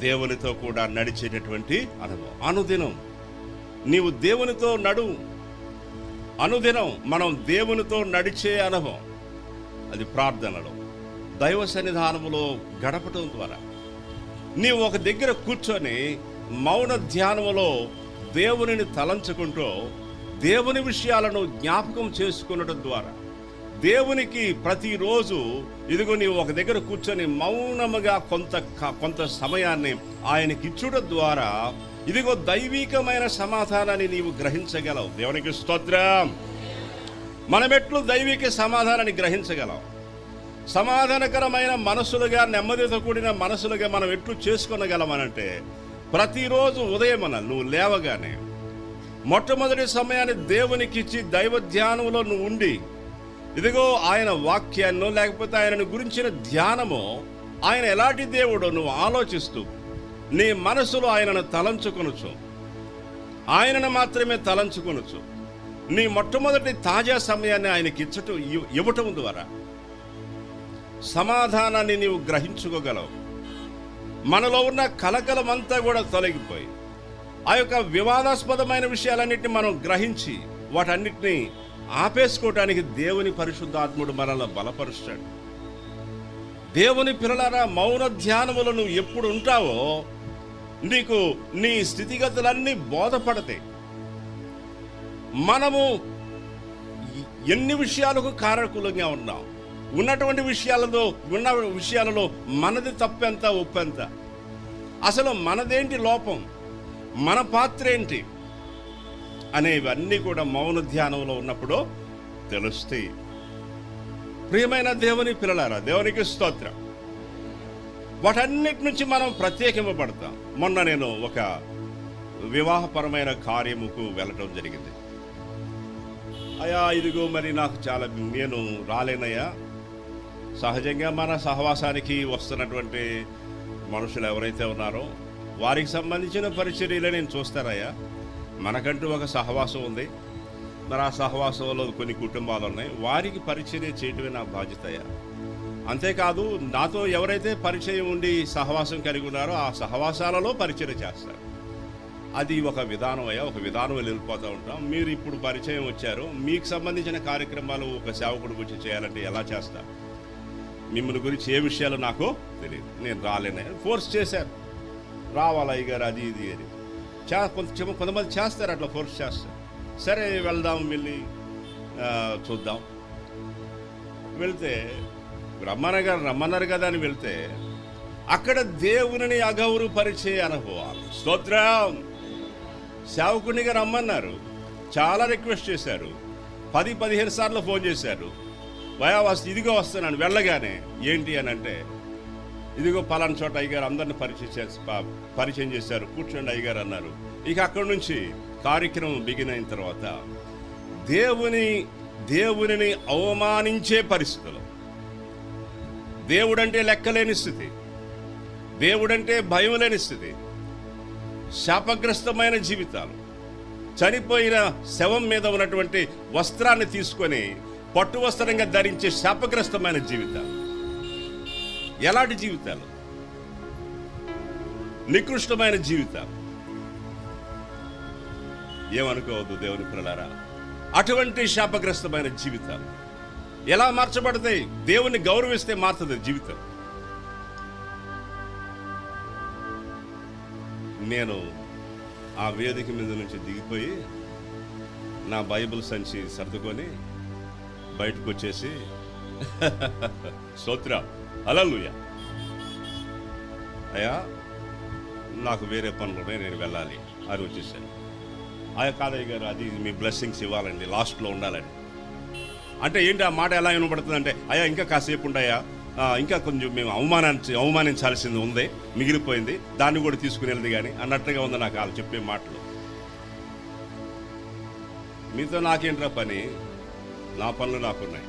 దేవునితో కూడా నడిచేటటువంటి అనుభవం. అనుదినం నీవు దేవునితో నడువు. అనుదినం మనం దేవునితో నడిచే అనుభవం, అది ప్రార్థనలో, దైవ సన్నిధానములో గడపటం ద్వారా. నీవు ఒక దగ్గర కూర్చొని మౌన ధ్యానములో దేవునిని తలంచుకుంటూ దేవుని విషయాలను జ్ఞాపకం చేసుకునడం ద్వారా, దేవునికి ప్రతిరోజు ఇదిగో నీవు ఒక దగ్గర కూర్చొని మౌనముగా కొంత సమయాన్ని ఆయనకి ఇచ్చుట ద్వారా ఇదిగో దైవికమైన సమాధానాన్ని నీవు గ్రహించగలవు. దేవునికి స్తోత్రం. మనమెట్లు దైవిక సమాధానాన్ని గ్రహించగలం, సమాధానకరమైన మనసులుగా, నెమ్మదితో కూడిన మనసులుగా మనం ఎట్లు చేసుకొనగలమనంటే, ప్రతిరోజు ఉదయం నువ్వు లేవగానే మొట్టమొదటి సమయాన్ని దేవునికి ఇచ్చి దైవ ధ్యానంలో నువ్వు ఉండి, ఇదిగో ఆయన వాక్యాన్నో లేకపోతే ఆయనను గురించిన ధ్యానమో, ఆయన ఎలాంటి దేవుడో నువ్వు ఆలోచిస్తూ నీ మనసులో ఆయనను తలంచుకొనొచ్చు, ఆయనను మాత్రమే తలంచుకొనొచ్చు. నీ మొట్టమొదటి తాజా సమయాన్ని ఆయనకి ఇవ్వటం ద్వారా సమాధానాన్ని నీవు గ్రహించుకోగలవు. మనలో ఉన్న కలకలమంతా కూడా తొలగిపోయి ఆ యొక్క వివాదాస్పదమైన విషయాలన్నింటినీ మనం గ్రహించి వాటన్నిటినీ ఆపేసుకోవటానికి దేవుని పరిశుద్ధాత్ముడు మనల్ని బలపరుస్తాడు. దేవుని పిల్లలారా, మౌన ధ్యానములో నువ్వు ఎప్పుడు ఉంటావో నీకు నీ స్థితిగతులన్నీ బోధపడతాయి. మనము ఎన్ని విషయాలకు కారకులంగా ఉన్నాం, ఉన్నటువంటి విషయాలలో మనది తప్పెంత ఒప్పెంత, అసలు మనదేంటి లోపం, మన పాత్ర ఏంటి అనేవన్నీ కూడా మౌన ధ్యానంలో ఉన్నప్పుడు తెలుస్తాయి. ప్రియమైన దేవుని పిల్లలారా, దేవునికి స్తోత్రం. వాటన్నిటి నుంచి మనం ప్రత్యేకింపబడతాం. మొన్న నేను ఒక వివాహపరమైన కార్యముకు వెళ్ళటం జరిగింది. అయ్యా ఇదిగో మరి నాకు నేను రాలేనయ్యా. సహజంగా మన సహవాసానికి వస్తున్నటువంటి మనుషులు ఎవరైతే ఉన్నారో వారికి సంబంధించిన పరిచర్యలే నేను చూస్తానయ్యా. మనకంటూ ఒక సహవాసం ఉంది, మరి ఆ సహవాసంలో కొన్ని కుటుంబాలు ఉన్నాయి, వారికి పరిచర్య చేయటమే నా బాధ్యత అయ్యా. అంతేకాదు నాతో ఎవరైతే పరిచయం ఉండి సహవాసం కలిగి ఉన్నారో ఆ సహవాసాలలో పరిచర్య చేస్తారు. అది ఒక విధానం అయ్యా, ఒక విధానం వెళ్ళిపోతూ ఉంటాం. మీరు ఇప్పుడు పరిచయం వచ్చారు, మీకు సంబంధించిన కార్యక్రమాలు ఒక సేవకుడి గురించి చేయాలంటే ఎలా చేస్తారు, మిమ్మల్ని గురించి ఏ విషయాలు నాకు తెలియదు, నేను రాలేనయ్యా. ఫోర్స్ చేశారు, రావాలి అయ్యగారు అది ఇది అని. కొంతమంది చేస్తారు, అట్లా ఫోర్స్ చేస్తారు. సరే వెళ్దాం, వెళ్ళి చూద్దాం. వెళ్తే రమ్మన్నారు కదా అని వెళ్తే అక్కడ దేవుని అగౌరవపరిచే అనుభవాలు. స్తోత్రం. సేవకునిగా రమ్మన్నారు, చాలా రిక్వెస్ట్ చేశారు, 10-15 సార్లు ఫోన్ చేశారు. ఇదిగో వస్తున్నాను. వెళ్ళగానే ఏంటి అని అంటే, ఇదిగో పలానా చోట అయ్యగారు అందరిని పరిచయం చేశారు, కూర్చోండి అయ్యగారు అన్నారు. ఇక అక్కడి నుంచి కార్యక్రమం బిగిన్ అయిన తర్వాత దేవునిని అవమానించే పరిస్థితులు, దేవుడంటే లెక్కలేని స్థితి, దేవుడంటే భయం లేని స్థితి, శాపగ్రస్తమైన జీవితాలు, చనిపోయిన శవం మీద ఉన్నటువంటి వస్త్రాన్ని తీసుకొని పట్టు వస్త్రంగా ధరించే శాపగ్రస్తమైన జీవితాలు. ఎలాంటి జీవితాలు? నికృష్టమైన జీవితాలు. ఏమనుకోవద్దు దేవుని పిల్లలారా, అటువంటి శాపగ్రస్తమైన జీవితాలు ఎలా మార్చబడతాయి? దేవుని గౌరవిస్తే మారుతుంది జీవితం. నేను ఆ వేదిక మీద నుంచి దిగిపోయి నా బైబిల్ సంచి సర్దుకొని బయటకు వచ్చేసి స్తోత్రం హల్లెలూయా అయ్యా నాకు వేరే పనులు ఉన్నాయి, నేను వెళ్ళాలి అని వచ్చేసాను. ఆయా కాదయ్య గారు, అది మీ బ్లెస్సింగ్స్ ఇవ్వాలండి, లాస్ట్లో ఉండాలండి అంటే ఏంటి ఆ మాట ఎలా వినపడుతుంది అంటే, అయ్యా ఇంకా కాసేపు ఉండయా, ఇంకా కొంచెం మేము అవమానించాల్సింది ఉంది, మిగిలిపోయింది, దాన్ని కూడా తీసుకుని వెళ్ళదు కానీ అన్నట్టుగా ఉంది నాకు వాళ్ళు చెప్పే మాటలు. మీతో నాకేంట్రా పని, నా పనులు నాకున్నాయి.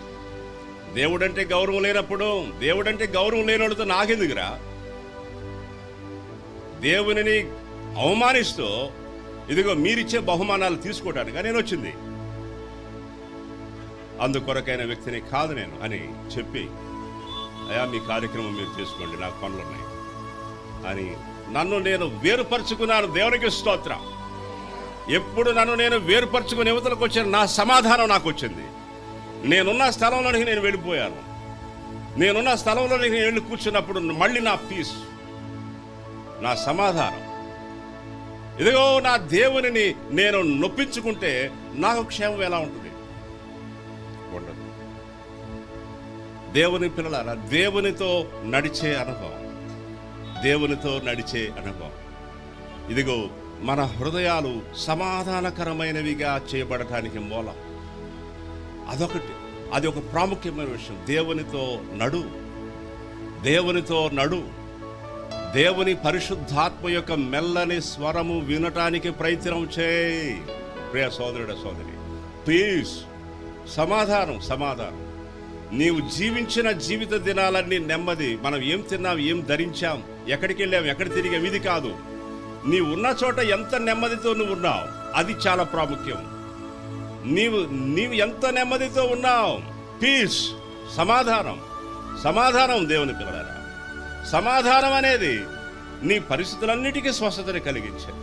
దేవుడంటే గౌరవం లేనప్పుడు, దేవుడంటే గౌరవం లేనివాడితో నాకెందుకురా? దేవునిని అవమానిస్తూ ఇదిగో మీరిచ్చే బహుమానాలు తీసుకోవడానికి నేను వచ్చింది, అందుకొరకైన వ్యక్తిని కాదు నేను అని చెప్పి, అయ్యా మీ కార్యక్రమం మీరు చేసుకోండి, నాకు పనులున్నాయి అని నన్ను నేను వేరుపరుచుకున్నాను. దేవునికి స్తోత్రం. ఎప్పుడు నన్ను నేను వేరుపరుచుకుని యువతలకు వచ్చిన నా సమాధానం నాకు వచ్చింది. నేనున్న స్థలంలోనికి నేను వెళ్ళిపోయాను. నేనున్న స్థలంలోనికి నేను వెళ్ళి కూర్చున్నప్పుడు మళ్ళీ నా పీస్, నా సమాధానం. ఇదిగో నా దేవునిని నేను నొప్పించుకుంటే నాకు క్షేమం ఎలా ఉంటుంది? ఉండదు. దేవుని పిల్లలారా, దేవునితో నడిచే అనుభవం, దేవునితో నడిచే అనుభవం. ఇదిగో మన హృదయాలు సమాధానకరమైనవిగా చేయబడటానికి మూలం అదొకటి. అది ఒక ప్రాముఖ్యమైన విషయం. దేవునితో నడు, దేవునితో నడు. దేవుని పరిశుద్ధాత్మ యొక్క మెల్లని స్వరము వినటానికి ప్రయత్నం చేయి. ప్రియ సోదరుడ సోదరి, పీస్, సమాధానం. నీవు జీవించిన జీవిత దినాలన్నీ నెమ్మది. మనం ఏం తిన్నాం, ఏం ధరించాం, ఎక్కడికి వెళ్ళాం, ఎక్కడ తిరిగాం, ఇది కాదు. నీవు ఉన్న చోట ఎంత నెమ్మదితో నువ్వు ఉన్నావు, అది చాలా ప్రాముఖ్యం. నీవు ఎంత నెమ్మదితో ఉన్నావు. పీస్, సమాధానం దేవుని పిల్లలారా. సమాధానం అనేది నీ పరిస్థితులన్నిటికీ స్వస్థతని కలిగించేది.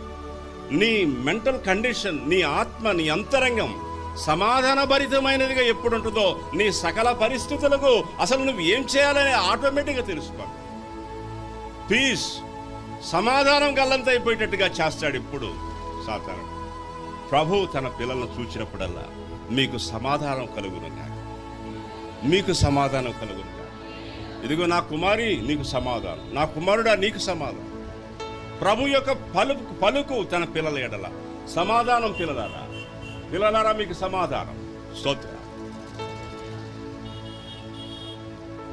నీ మెంటల్ కండిషన్, నీ ఆత్మ, నీ అంతరంగం సమాధానభరితమైనదిగా ఎప్పుడు ఉంటుందో నీ సకల పరిస్థితులకు అసలు నువ్వు ఏం చేయాలని ఆటోమేటిక్గా తెలుసుకో. పీస్, సమాధానం గల్లంతైపోయేటట్టుగా చేస్తాడు. ఇప్పుడు సాతాను. ప్రభు తన పిల్లలను చూచినప్పుడల్లా మీకు సమాధానం కలుగునుగాక, మీకు సమాధానం కలుగునుగాక. ఇదిగో నా కుమారి నీకు సమాధానం, నా కుమారుడా నీకు సమాధానం. ప్రభు యొక్క పలుకు తన పిల్లల ఎడల సమాధానం. పిల్లలారా మీకు సమాధానం. స్తోత్రం.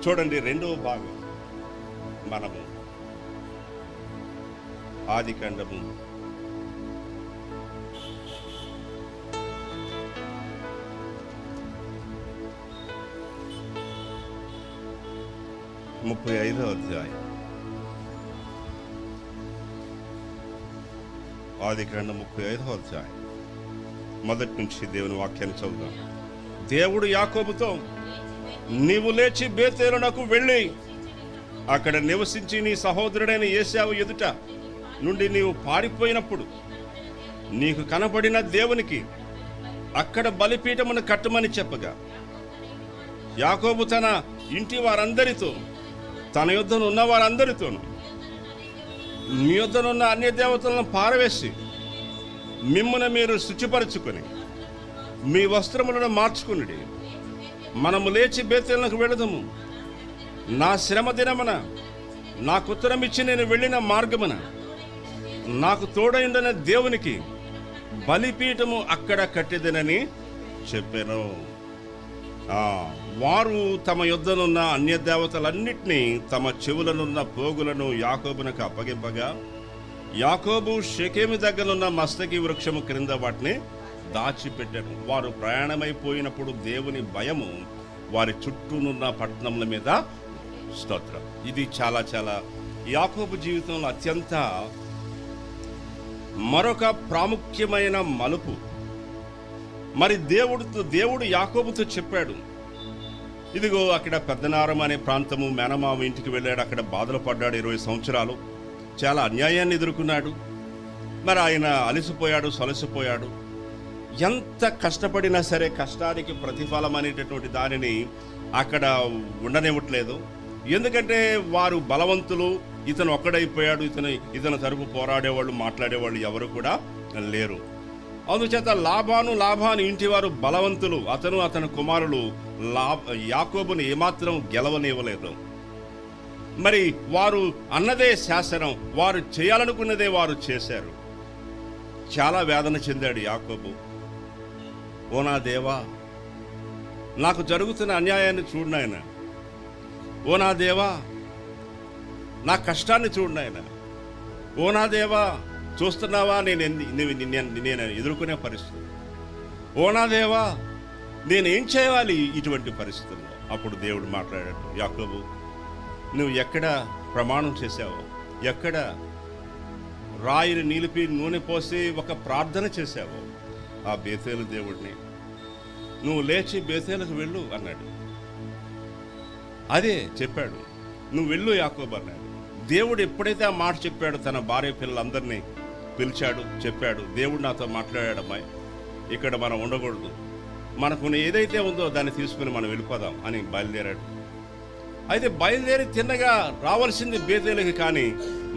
చూడండి, రెండవ భాగం మనము ఆదికాండము 35వ అధ్యాయం. ఆదికాండం 35వ అధ్యాయం మొదటి నుంచి దేవుని వాక్యాన్ని చదువుదాం. దేవుడు యాకోబుతో, నీవు లేచి బేతేలునకు వెళ్ళి అక్కడ నివసించి నీ సహోదరుడైన ఏశావు ఎదుట నుండి నీవు పారిపోయినప్పుడు నీకు కనబడిన దేవునికి అక్కడ బలిపీఠమును కట్టమని చెప్పగా, యాకోబు తన ఇంటి వారందరితో, తన యుద్ధను ఉన్న వారందరితోనూ మీ యుద్ధనున్న అన్య దేవతలను పారవేసి మిమ్మును మీరు శుచిపరచుకొని మీ వస్త్రములను మార్చుకుని మనము లేచి బేతేలునకు వెళదము. నా శ్రమ దినమున నాకు ఉత్తరమిచ్చి నేను వెళ్ళిన మార్గమున నాకు తోడైందనే దేవునికి బలిపీఠము అక్కడ కట్టెదనని చెప్పాను. వారు తమ యుద్ధనున్న అన్య దేవతలన్నిటినీ తమ చెవులనున్న పోగులను యాకోబునకు అప్పగింపగా, యాకోబు షెకెము దగ్గరున్న మస్తకి వృక్షము క్రింద వాటిని దాచిపెట్టాను. వారు ప్రయాణమైపోయినప్పుడు దేవుని భయము వారి చుట్టూనున్న పట్టణముల మీద. స్తోత్రం. ఇది చాలా చాలా యాకోబు జీవితంలో అత్యంత మరొక ప్రాముఖ్యమైన మలుపు. మరి దేవుడు యాకోబుతో చెప్పాడు, ఇదిగో అక్కడ పెద్దనారం అనే ప్రాంతము, మేనమామ ఇంటికి వెళ్ళాడు. అక్కడ బాధలు పడ్డాడు 20 సంవత్సరాలు. చాలా అన్యాయాన్ని ఎదుర్కొన్నాడు. మరి ఆయన అలసిపోయాడు, సొలసిపోయాడు. ఎంత కష్టపడినా సరే కష్టానికి ప్రతిఫలం అనేటటువంటి దానిని అక్కడ ఉండనివ్వట్లేదు. ఎందుకంటే వారు బలవంతులు. ఇతను ఒక్కడైపోయాడు. ఇతను తరపు పోరాడేవాళ్ళు, మాట్లాడేవాళ్ళు ఎవరు కూడా లేరు. అందుచేత లాబాను ఇంటి వారు బలవంతులు. అతని కుమారులు యాకోబుని ఏమాత్రం గెలవనివ్వలేదు. మరి వారు అన్నదే శాసనం, వారు చేయాలనుకున్నదే వారు చేశారు. చాలా వేదన చెందాడు యాకోబు. ఓ నా దేవా, నాకు జరుగుతున్న అన్యాయాన్ని చూడు నాయన. ఓ నా దేవా, నా కష్టాన్ని చూడు నాయన. ఓ నా దేవా, చూస్తున్నావా నేను ఎదుర్కొనే పరిస్థితి. ఓ నా దేవా, నేనేం చేయాలి ఇటువంటి పరిస్థితుల్లో? అప్పుడు దేవుడు మాట్లాడాడు, యాకోబు, నువ్వు ఎక్కడ ప్రమాణం చేశావో, ఎక్కడ రాయిని నిలిపి నూనె పోసి ఒక ప్రార్థన చేశావో ఆ బేతేలు దేవుడిని, నువ్వు లేచి బేతేలకు వెళ్ళు అన్నాడు. అదే చెప్పాడు, నువ్వు వెళ్ళు యాకోబు అన్నాడు. దేవుడు ఎప్పుడైతే ఆ మాట చెప్పాడు, తన భార్య పిల్లలందరినీ పిలిచాడు, చెప్పాడు, దేవుడు నాతో మాట్లాడాడు, అమ్మాయి ఇక్కడ మనం ఉండకూడదు, మనకు ఏదైతే ఉందో దాన్ని తీసుకుని మనం వెళ్ళిపోదాం అని బయలుదేరాడు. అయితే బయలుదేరి తిన్నగా రావాల్సింది బేతేలుకి, కానీ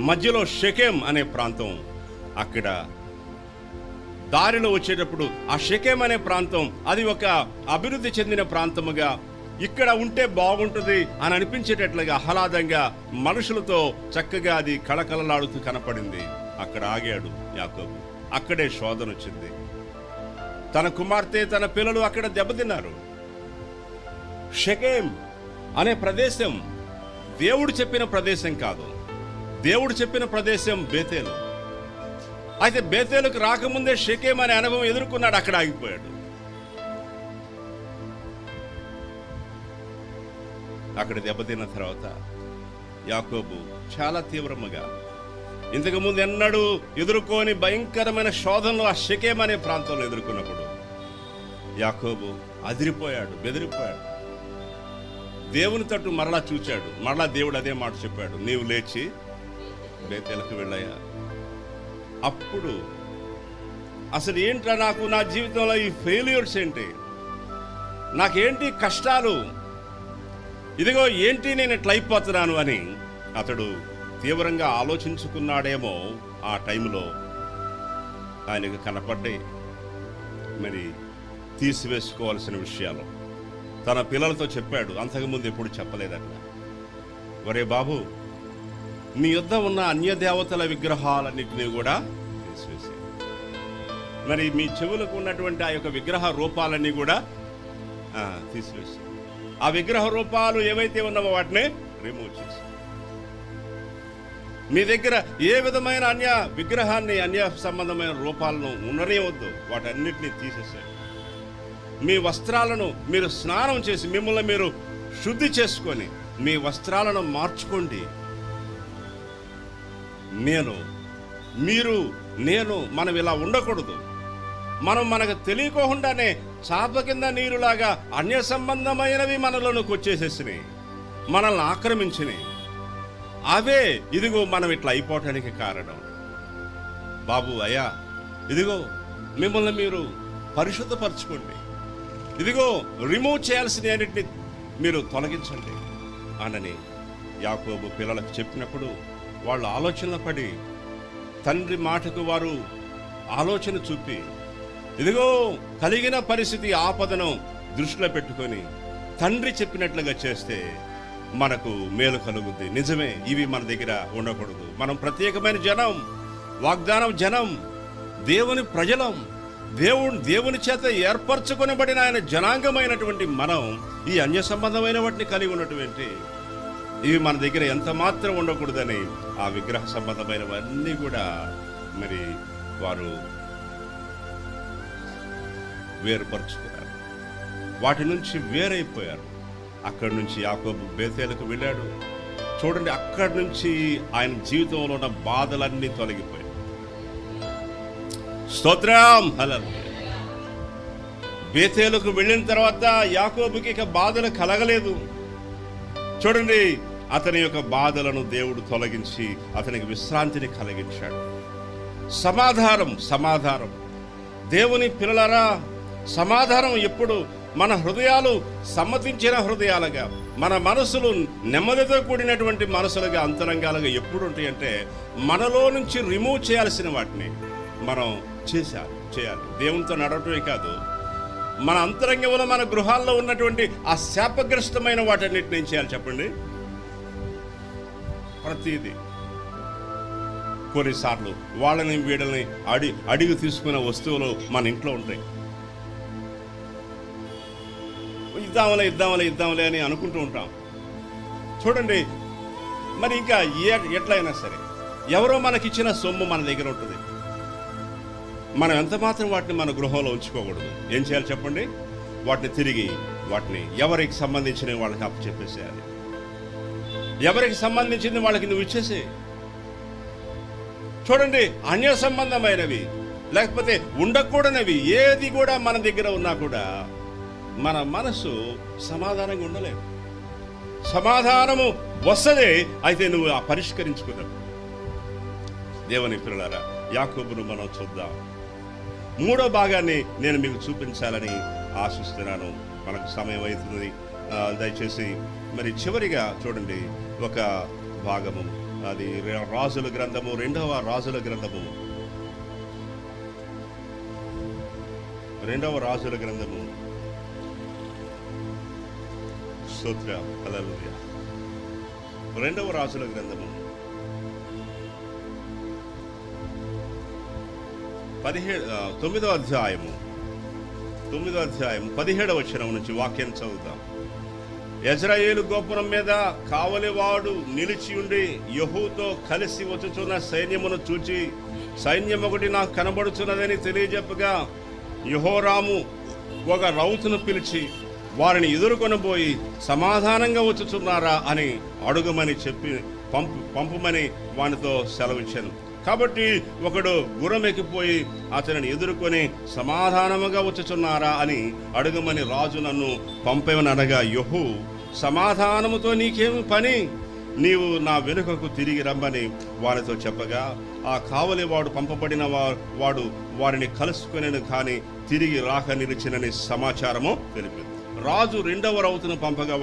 మధ్యలో షెకెం అనే ప్రాంతం, అక్కడ దారిలో వచ్చేటప్పుడు ఆ షెకెం అనే ప్రాంతం అది ఒక అభివృద్ధి చెందిన ప్రాంతముగా, ఇక్కడ ఉంటే బాగుంటుంది అని అనిపించేటట్లుగా ఆహ్లాదంగా మనుషులతో చక్కగా అది కళకళలాడుతూ కనపడింది. అక్కడ ఆగాడు యాకోబు. అక్కడే శోధన వచ్చింది. తన కుమార్తె, తన పిల్లలు అక్కడ దెబ్బతిన్నారు. షెకెం అనే ప్రదేశం దేవుడు చెప్పిన ప్రదేశం కాదు. దేవుడు చెప్పిన ప్రదేశం బేతేలు. అయితే బేతేలుకు రాకముందే షెకెం అనే అనుభవం ఎదుర్కొన్నాడు. అక్కడ ఆగిపోయాడు. అక్కడ దెబ్బతిన్న తర్వాత యాకోబు చాలా తీవ్రముగా, ఇంతకుముందు ఎన్నడూ ఎదుర్కొని భయంకరమైన శోధనలు ఆ షెకెం అనే ప్రాంతంలో ఎదుర్కొన్నప్పుడు యాకోబు అదిరిపోయాడు, బెదిరిపోయాడు. దేవుని తట్టు మరలా చూచాడు. మరలా దేవుడు అదే మాట చెప్పాడు, నీవు లేచి బేతేలకు వెళ్ళాయా. అప్పుడు అసలు ఏంట్రా నాకు నా జీవితంలో ఈ ఫెయిల్యూర్స్ ఏంటి, నాకేంటి కష్టాలు, ఇదిగో ఏంటి నేను ఇట్లా అయిపోతున్నాను అని అతడు తీవ్రంగా ఆలోచించుకున్నాడేమో. ఆ టైంలో ఆయనకు కనపడ్డాయి మరి తీసివేసుకోవాల్సిన విషయాలు. తన పిల్లలతో చెప్పాడు, అంతకుముందు ఎప్పుడు చెప్పలేదట. ఒరే బాబు, మీ యొద్ద ఉన్న అన్య దేవతల విగ్రహాలన్నింటినీ కూడా తీసివేసి, మరి మీ చెవులకు ఉన్నటువంటి ఆ యొక్క విగ్రహ రూపాలన్నీ కూడా తీసివేసి, ఆ విగ్రహ రూపాలు ఏవైతే ఉన్నావో వాటిని రిమూవ్ చేసి, మీ దగ్గర ఏ విధమైన అన్య విగ్రహాన్ని, అన్య సంబంధమైన రూపాలను ఉండనే వద్దు, వాటన్నిటినీ తీసేసాడు. మీ వస్త్రాలను మీరు స్నానం చేసి మిమ్మల్ని మీరు శుద్ధి చేసుకొని మీ వస్త్రాలను మార్చుకోండి. మనం ఇలా ఉండకూడదు. మనం మనకు తెలియకోకుండానే చాప కింద నీరులాగా అన్య సంబంధమైనవి మనలోనికి వచ్చేసేసినాయి, మనల్ని ఆక్రమించినాయి. అవే ఇదిగో మనం ఇట్లా అయిపోవటానికి కారణం. బాబు, అయ్యా, ఇదిగో మిమ్మల్ని మీరు పరిశుద్ధపరచుకోండి, ఇదిగో రిమూవ్ చేయాల్సిన అన్నిటిని మీరు తొలగించండి అనని యాకోబు పిల్లలకు చెప్పినప్పుడు వాళ్ళు ఆలోచనలు పడి, తండ్రి మాటకు వారు ఆలోచన చూపి, ఇదిగో కలిగిన పరిస్థితి ఆపదను దృష్టిలో పెట్టుకొని తండ్రి చెప్పినట్లుగా చేస్తే మనకు మేలు కలుగుద్ది. నిజమే, ఇవి మన దగ్గర ఉండకూడదు. మనం ప్రత్యేకమైన జనం, వాగ్దానం జనం, దేవుని ప్రజలం, దేవుని చేత ఏర్పరచుకొనబడిన ఆయన జనాంగమైనటువంటి మనం ఈ అన్య సంబంధమైన వాటిని కలిగి ఉన్నటువంటి ఇవి మన దగ్గర ఎంత మాత్రం ఉండకూడదని ఆ విగ్రహ సంబంధమైనవన్నీ కూడా మరి వారు వేరుపరుచుకున్నారు, వాటి నుంచి వేరైపోయారు. అక్కడి నుంచి యాకోబు బేతేలకు వెళ్ళాడు. చూడండి, అక్కడి నుంచి ఆయన జీవితంలో ఉన్న బాధలన్నీ తొలగిపోయాయి. స్తోత్రం, హల్లెలూయా. బేతేలుకు వెళ్ళిన తర్వాత యాకోబుకి ఇక బాధలు కలగలేదు. చూడండి, అతని యొక్క బాధలను దేవుడు తొలగించి అతనికి విశ్రాంతిని కలిగించాడు. సమాధానం. దేవుని పిల్లలారా, సమాధానం ఎప్పుడు మన హృదయాలు సమ్మతించిన హృదయాలుగా, మన మనసులు నెమ్మదితో కూడినటువంటి మనసులుగా, అంతరంగాలుగా ఎప్పుడు ఉంటాయంటే మనలో నుంచి రిమూవ్ చేయాల్సిన వాటిని మనం చేయాలి. దేవునితో నడవటమే కాదు, మన అంతరంగంలో మన గృహాల్లో ఉన్నటువంటి ఆ శాపగ్రస్తమైన వాటన్నిటిని ఏం చేయాలి చెప్పండి? ప్రతిదీ. కొన్నిసార్లు వాళ్ళని వీళ్ళని అడిగి తీసుకునే వస్తువులు మన ఇంట్లో ఉంటాయి. ఇద్దాంలే అని అనుకుంటూ ఉంటాం. చూడండి, మరి ఇంకా ఎట్లయినా సరే ఎవరో మనకిచ్చిన సొమ్ము మన దగ్గర ఉంటుంది. మనం ఎంత మాత్రం వాటిని మన గృహంలో ఉంచుకోకూడదు. ఏం చేయాలి చెప్పండి? వాటిని ఎవరికి సంబంధించిన వాళ్ళకి అప్పచెప్పేసేయాలి. ఎవరికి సంబంధించింది వాళ్ళకి నువ్వు ఇచ్చేసే. చూడండి, అన్య సంబంధమైనవి లేకపోతే ఉండకూడనివి ఏది కూడా మన దగ్గర ఉన్నా కూడా మన మనసు సమాధానంగా ఉండలేదు. సమాధానము వస్తదే, అయితే నువ్వు ఆ పరిష్కరించుకున్నావు. దేవుని పిల్లలారా, యాకోబును మనం చూద్దాం. 3వ భాగాన్ని నేను మీకు చూపించాలని ఆశిస్తున్నాను. మనకు సమయం అవుతుంది. దయచేసి మరి చివరిగా చూడండి ఒక భాగము, అది రాజుల గ్రంథము, 2వ రాజుల గ్రంథము, 2వ రాజుల గ్రంథము. స్తోత్రం, హల్లెలూయా. 2వ రాజుల గ్రంథము 9వ అధ్యాయము 17వ వచనం నుంచి వాక్యం చదువుతాం. యెజ్రెయేలు గోపురం మీద కావలివాడు నిలిచి ఉండి యెహూతో కలిసి వచ్చుచున్న సైన్యమును చూచి, సైన్యం ఒకటి నాకు కనబడుచున్నదని తెలియజెప్పగా యెహోరాము ఒక రౌతును పిలిచి వారిని ఎదుర్కొనబోయి సమాధానంగా వచ్చుచున్నారా అని అడుగమని చెప్పి పంపుమని వానితో సెలవిచ్చాను. కాబట్టి ఒకడు గుర్రం ఎక్కిపోయి అతనిని ఎదుర్కొని సమాధానముగా వచ్చుచున్నారా అని అడుగమని రాజు నన్ను పంపేవననగా, యెహూ సమాధానముతో నీకేమి పని, నీవు నా వెనుకకు తిరిగి రమ్మని వారితో చెప్పగా, ఆ కావలివాడు పంపబడిన వాడు వారిని కలుసుకునేను కానీ తిరిగి రాక నిలిచినని సమాచారము తెలిపింది. రాజు రెండవ రౌతును పంపగా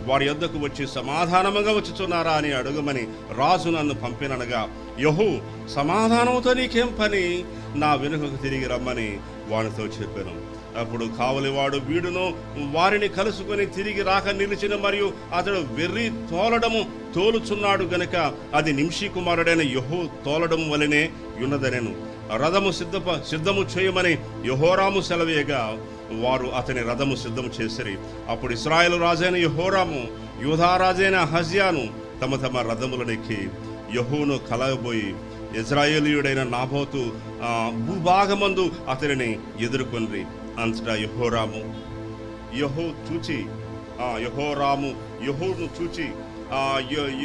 వారి యొద్దకు వచ్చి సమాధానముగా వచ్చుచున్నారా అని అడుగమని రాజు నన్ను పంపిననగా, యెహూ సమాధానంతో నీకేం పని, నా వెనుకకు తిరిగి రమ్మని వానితో చెప్పాను. అప్పుడు కావలివాడు వీడును వారిని కలుసుకొని తిరిగి రాక నిలిచిన, మరియు అతడు వెర్రి తోలుచున్నాడు గనుక అది నింషి కుమారుడైన యెహూ తోలడం వలనే యున్నదనెను. రథము సిద్ధము చేయమని యెహోరాము సెలవేయగా వారు అతని రథము సిద్ధము చేసిరి. అప్పుడు ఇశ్రాయేలు రాజైన యెహోరాము యూదా రాజైన అహజ్యాను తమ తమ రథములనెక్కి యెహూను కలగబోయి ఇశ్రాయేలీయుడైన నాబోతు భూభాగమందు అతనిని ఎదుర్కొనిరి. అంతటా యెహోను చూచి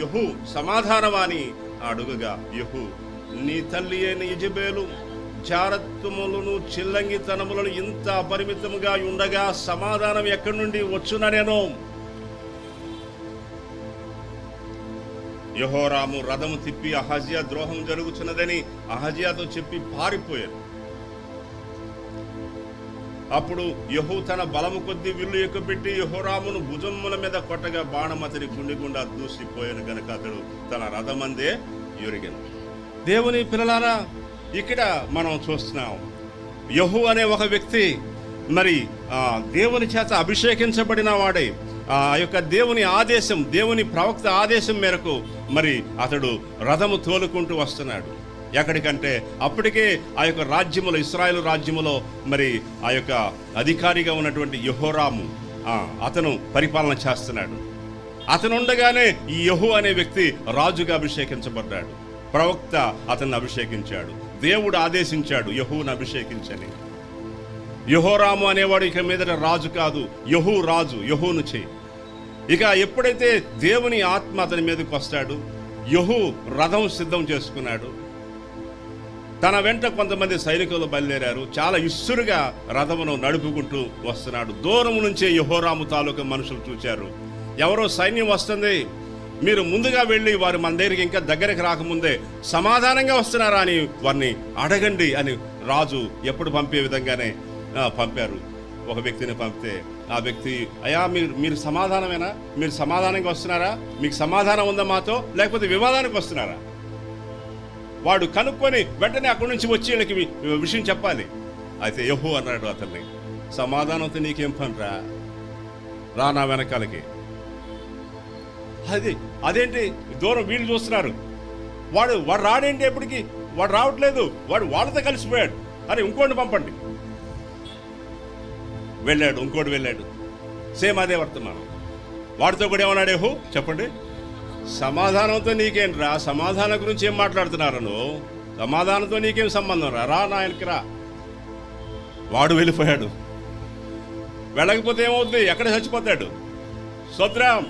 యెహూ సమాధానమాని అడుగగా, యెహూ నీ తల్లి అయిన యెజెబెలు జారత్వములను చిల్లంగితనములను ఇంత అపరిమితముగా ఉండగా సమాధానం ఎక్కడి నుండి వచ్చుననేను. యెహోరాము రథము తిప్పి అహజ్యా ద్రోహం జరుగుతున్నదని అహజ్యాతో చెప్పి పారిపోయారు. అప్పుడు యెహూ తన బలము కొద్దీ విల్లు ఎక్కుపెట్టి యెహోరామును భుజముల మీద కొట్టగా బాణం అతని గుండె గుండా దూసిపోయాను గనక అతడు తన రథమందే యొరిగెను. దేవుని పిల్లలారా, ఇక్కడ మనం చూస్తున్నాం యెహూ అనే ఒక వ్యక్తి మరి దేవుని చేత అభిషేకించబడిన వాడే. ఆ యొక్క దేవుని ఆదేశం, దేవుని ప్రవక్త ఆదేశం మేరకు మరి అతడు రథము తోలుకుంటూ వస్తున్నాడు. ఎక్కడికంటే అప్పటికే ఆ యొక్క రాజ్యములో, ఇశ్రాయేలు రాజ్యములో మరి ఆ యొక్క అధికారిగా ఉన్నటువంటి యెహోరాము అతను పరిపాలన చేస్తున్నాడు. అతను ఉండగానే ఈ యెహూ అనే వ్యక్తి రాజుగా అభిషేకించబడ్డాడు. ప్రవక్త అతన్ని అభిషేకించాడు. దేవుడు ఆదేశించాడు యెహూను అభిషేకించని. యెహోరాము అనేవాడు ఇక మీదట రాజు కాదు, యెహూ రాజు, యెహూను చేయి. ఇక ఎప్పుడైతే దేవుని ఆత్మ అతని మీదకి వస్తాడు, యెహూ రథం సిద్ధం చేసుకున్నాడు. తన వెంట కొంతమంది సైనికులు బయలుదేరారు. చాలా ఇస్సురుగా రథమును నడుపుకుంటూ వస్తున్నాడు. దూరం నుంచే యెహోరాము తాలూకా మనుషులు చూచారు, ఎవరో సైన్యం వస్తుంది, మీరు ముందుగా వెళ్ళి వారు మన దగ్గరికి ఇంకా దగ్గరికి రాకముందే సమాధానంగా వస్తున్నారా అని వారిని అడగండి అని రాజు ఎప్పుడు పంపే విధంగానే పంపారు. ఒక వ్యక్తిని పంపితే ఆ వ్యక్తి, అయ్యా మీరు సమాధానమేనా, మీరు సమాధానంగా వస్తున్నారా, మీకు సమాధానం ఉందా మాతో, లేకపోతే వివాదానికి వస్తున్నారా? వాడు కనుక్కొని వెంటనే అక్కడి నుంచి వచ్చి వీళ్ళకి విషయం చెప్పాలి. అయితే యెహూ అన్నాడు అతన్ని, సమాధానంతో నీకేం పని రా నా వెనకాలకి. అదేంటి దూరం వీళ్ళు చూస్తున్నారు, వాడు రాడేంటి, ఎప్పటికీ వాడు రావట్లేదు, వాడు వాళ్ళతో కలిసిపోయాడు, అరే ఇంకోటి పంపండి. వెళ్ళాడు, ఇంకోటి వెళ్ళాడు, సేమ్ అదే వర్తమానం. వాడితో కూడా ఏమన్నాడు యెహూ, చెప్పండి, సమాధానంతో నీకేం రా, సమాధానం గురించి ఏం మాట్లాడుతున్నారు నువ్వు, సమాధానంతో నీకేం సంబంధం రా నా ఆయనకి రా. వాడు వెళ్ళిపోయాడు. వెళ్ళకపోతే ఏమవుతుంది, ఎక్కడ చచ్చిపోతాడు. స్తోత్రం.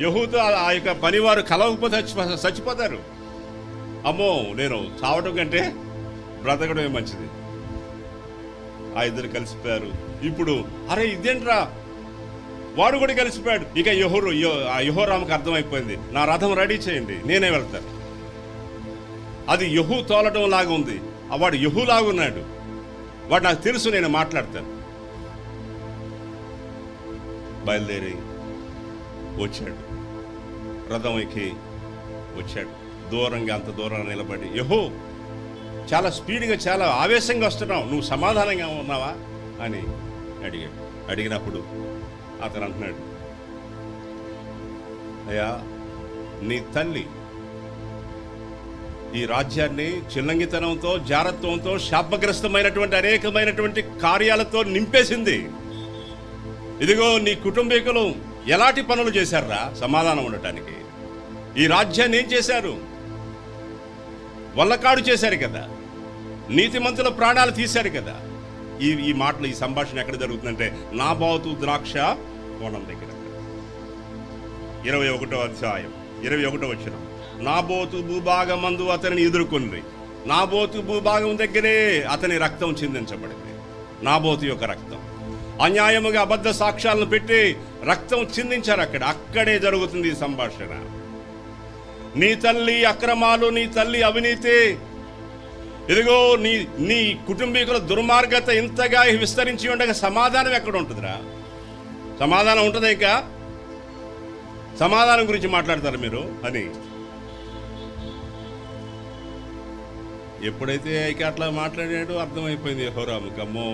యెహూతో ఆ యొక్క పనివారు కలవకపోతే చచ్చిపోతారు. అమ్మో, నేను చావటం కంటే బ్రతకడమే మంచిది. ఆ ఇద్దరు కలిసిపోయారు. ఇప్పుడు అరే ఇదేంట్రా, వాడు కూడా కలిసిపోయాడు. ఇక యెహోరాముకు అర్థమైపోయింది, నా రథం రెడీ చేయండి, నేనే వెళ్తాను. అది యెహూ తోలటం లాగా ఉంది, వాడు యెహూ లాగా ఉన్నాడు, వాడు నాకు తెలుసు, నేను మాట్లాడతాను. బయలుదేరి వచ్చాడు, రథం ఎక్కి వచ్చాడు. దూరంగా, అంత దూరంగా నిలబడి, యెహూ చాలా స్పీడ్గా, చాలా ఆవేశంగా వస్తున్నావు, నువ్వు సమాధానంగా ఉన్నావా అని అడిగాడు. అడిగినప్పుడు అతను అంటున్నాడు, అయ్యా నీ తల్లి ఈ రాజ్యాన్ని చిల్లంగితనంతో, జారత్వంతో, శాపగ్రస్తమైనటువంటి అనేకమైనటువంటి కార్యాలతో నింపేసింది. ఇదిగో నీ కుటుంబీకులు ఎలాంటి పనులు చేశారా సమాధానం ఉండటానికి? ఈ రాజ్యాన్ని ఏం చేశారు? వల్లకాడు చేశారు కదా, నీతిమంతుల ప్రాణాలు తీశారు కదా. ఈ మాటలు, ఈ సంభాషణ ఎక్కడ జరుగుతుందంటే నాబోతు ద్రాక్ష కోణం దగ్గర, 21వ అధ్యాయం 21వ వచనం. నాబోతు భూభాగమందు అతనిని ఎదుర్కొంది. నాబోతు భూభాగం దగ్గరే అతని రక్తం చిందించబడింది. నాబోతు యొక్క రక్తం, అన్యాయముగా అబద్ధ సాక్ష్యాలను పెట్టి రక్తం చిందించారు. అక్కడే జరుగుతుంది ఈ సంభాషణ. నీ తల్లి అక్రమాలు, నీ తల్లి అవినీతి, ఇదిగో నీ కుటుంబీకుల దుర్మార్గత ఇంతగా విస్తరించి ఉండగా సమాధానం ఎక్కడ ఉంటుందిరా? సమాధానం ఉంటుందా? ఇంకా సమాధానం గురించి మాట్లాడతారు మీరు అని. ఎప్పుడైతే ఇక అట్లా మాట్లాడాడో అర్థమైపోయింది యెహోరాముకి, అమ్మో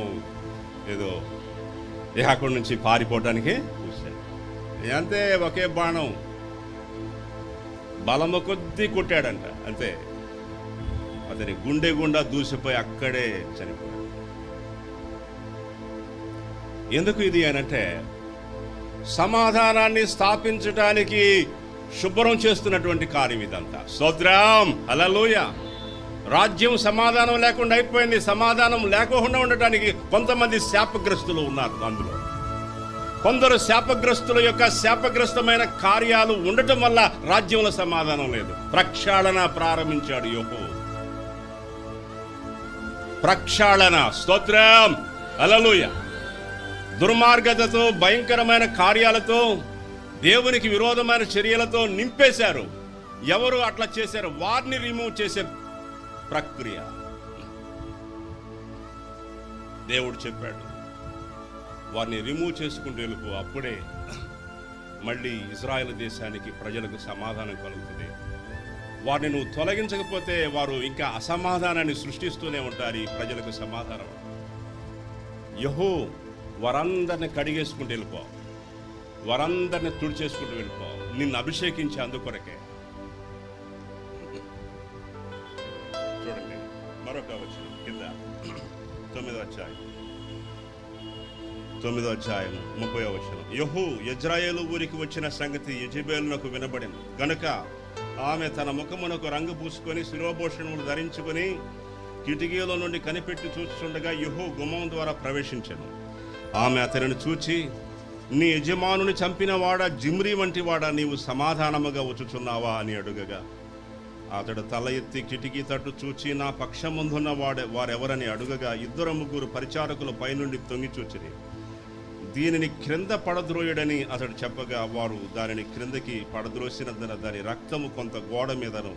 ఏదో అక్కడి నుంచి పారిపోవటానికి చూశాడు. అంతే, ఒకే బాణం బలము కొద్దీ కొట్టాడంట, అంతే. అతని గుండె గుండా దూసిపోయి అక్కడే చనిపోయాడు. ఎందుకు ఇది అనంటే, సమాధానాన్ని స్థాపించడానికి శుభ్రం చేస్తున్నటువంటి కార్యం ఇదంతా. స్తోత్రం, హల్లెలూయా. రాజ్యం సమాధానం లేకుండా అయిపోయింది. సమాధానం లేకుండా ఉండటానికి కొంతమంది శాపగ్రస్తులు ఉన్నారు. అందులో కొందరు శాపగ్రస్తుల యొక్క శాపగ్రస్తమైన కార్యాలు ఉండటం వల్ల రాజ్యంలో సమాధానం లేదు. ప్రక్షాళన ప్రారంభించాడు యెహోవా. ప్రక్షాళన, స్తోత్రం, హల్లెలూయా. దుర్మార్గతతో, భయంకరమైన కార్యాలతో, దేవునికి విరోధమైన చర్యలతో నింపేశారు. ఎవరు అట్లా చేశారు? వారిని రిమూవ్ చేసే ప్రక్రియ దేవుడు చెప్పాడు, వారిని రిమూవ్ చేసుకుంటూ వెళ్ళిపో. అప్పుడే మళ్ళీ ఇజ్రాయెల్ దేశానికి, ప్రజలకు సమాధానం కలుగుతుంది. వారిని నువ్వు తొలగించకపోతే వారు ఇంకా అసమాధానాన్ని సృష్టిస్తూనే ఉంటారు. ఈ ప్రజలకు సమాధానం యెహోవా వారందరిని కడిగేసుకుంటూ వెళ్ళిపో, వారందరిని తుడిచేసుకుంటూ వెళ్ళిపో, నిన్ను అభిషేకించి అందుకొరకే. చూడండి మరొక వచనం కింద 9వ అధ్యాయం 30వ వచనం. యెహోవా యెజ్రెయేలు ఊరికి వచ్చిన సంగతి యెజెబెలునకు వినబడింది గనుక ఆమె తన ముఖమునకు రంగు పూసుకొని శిరోభూషణములు ధరించుకొని కిటికీలో నుండి కనిపెట్టి చూస్తుండగా యెహోవా గుమ్మం ద్వారా ప్రవేశించెను. ఆమె అతనిని చూచి, నీ యజమానుని చంపిన వాడా, జిమ్రీ వంటి వాడా, నీవు సమాధానముగా వచ్చుచున్నావా అని అడుగగా అతడు తల ఎత్తి కిటికీ తట్టు చూచి, నా పక్షముందున్న వారెవరని అడుగగా 2-3 పరిచారకులు పైనుండి తొంగి చూచిరి. దీనిని క్రింద పడద్రోయుడని అతడు చెప్పగా వారు దానిని క్రిందకి పడద్రోసినందున దాని రక్తము కొంత గోడ మీదను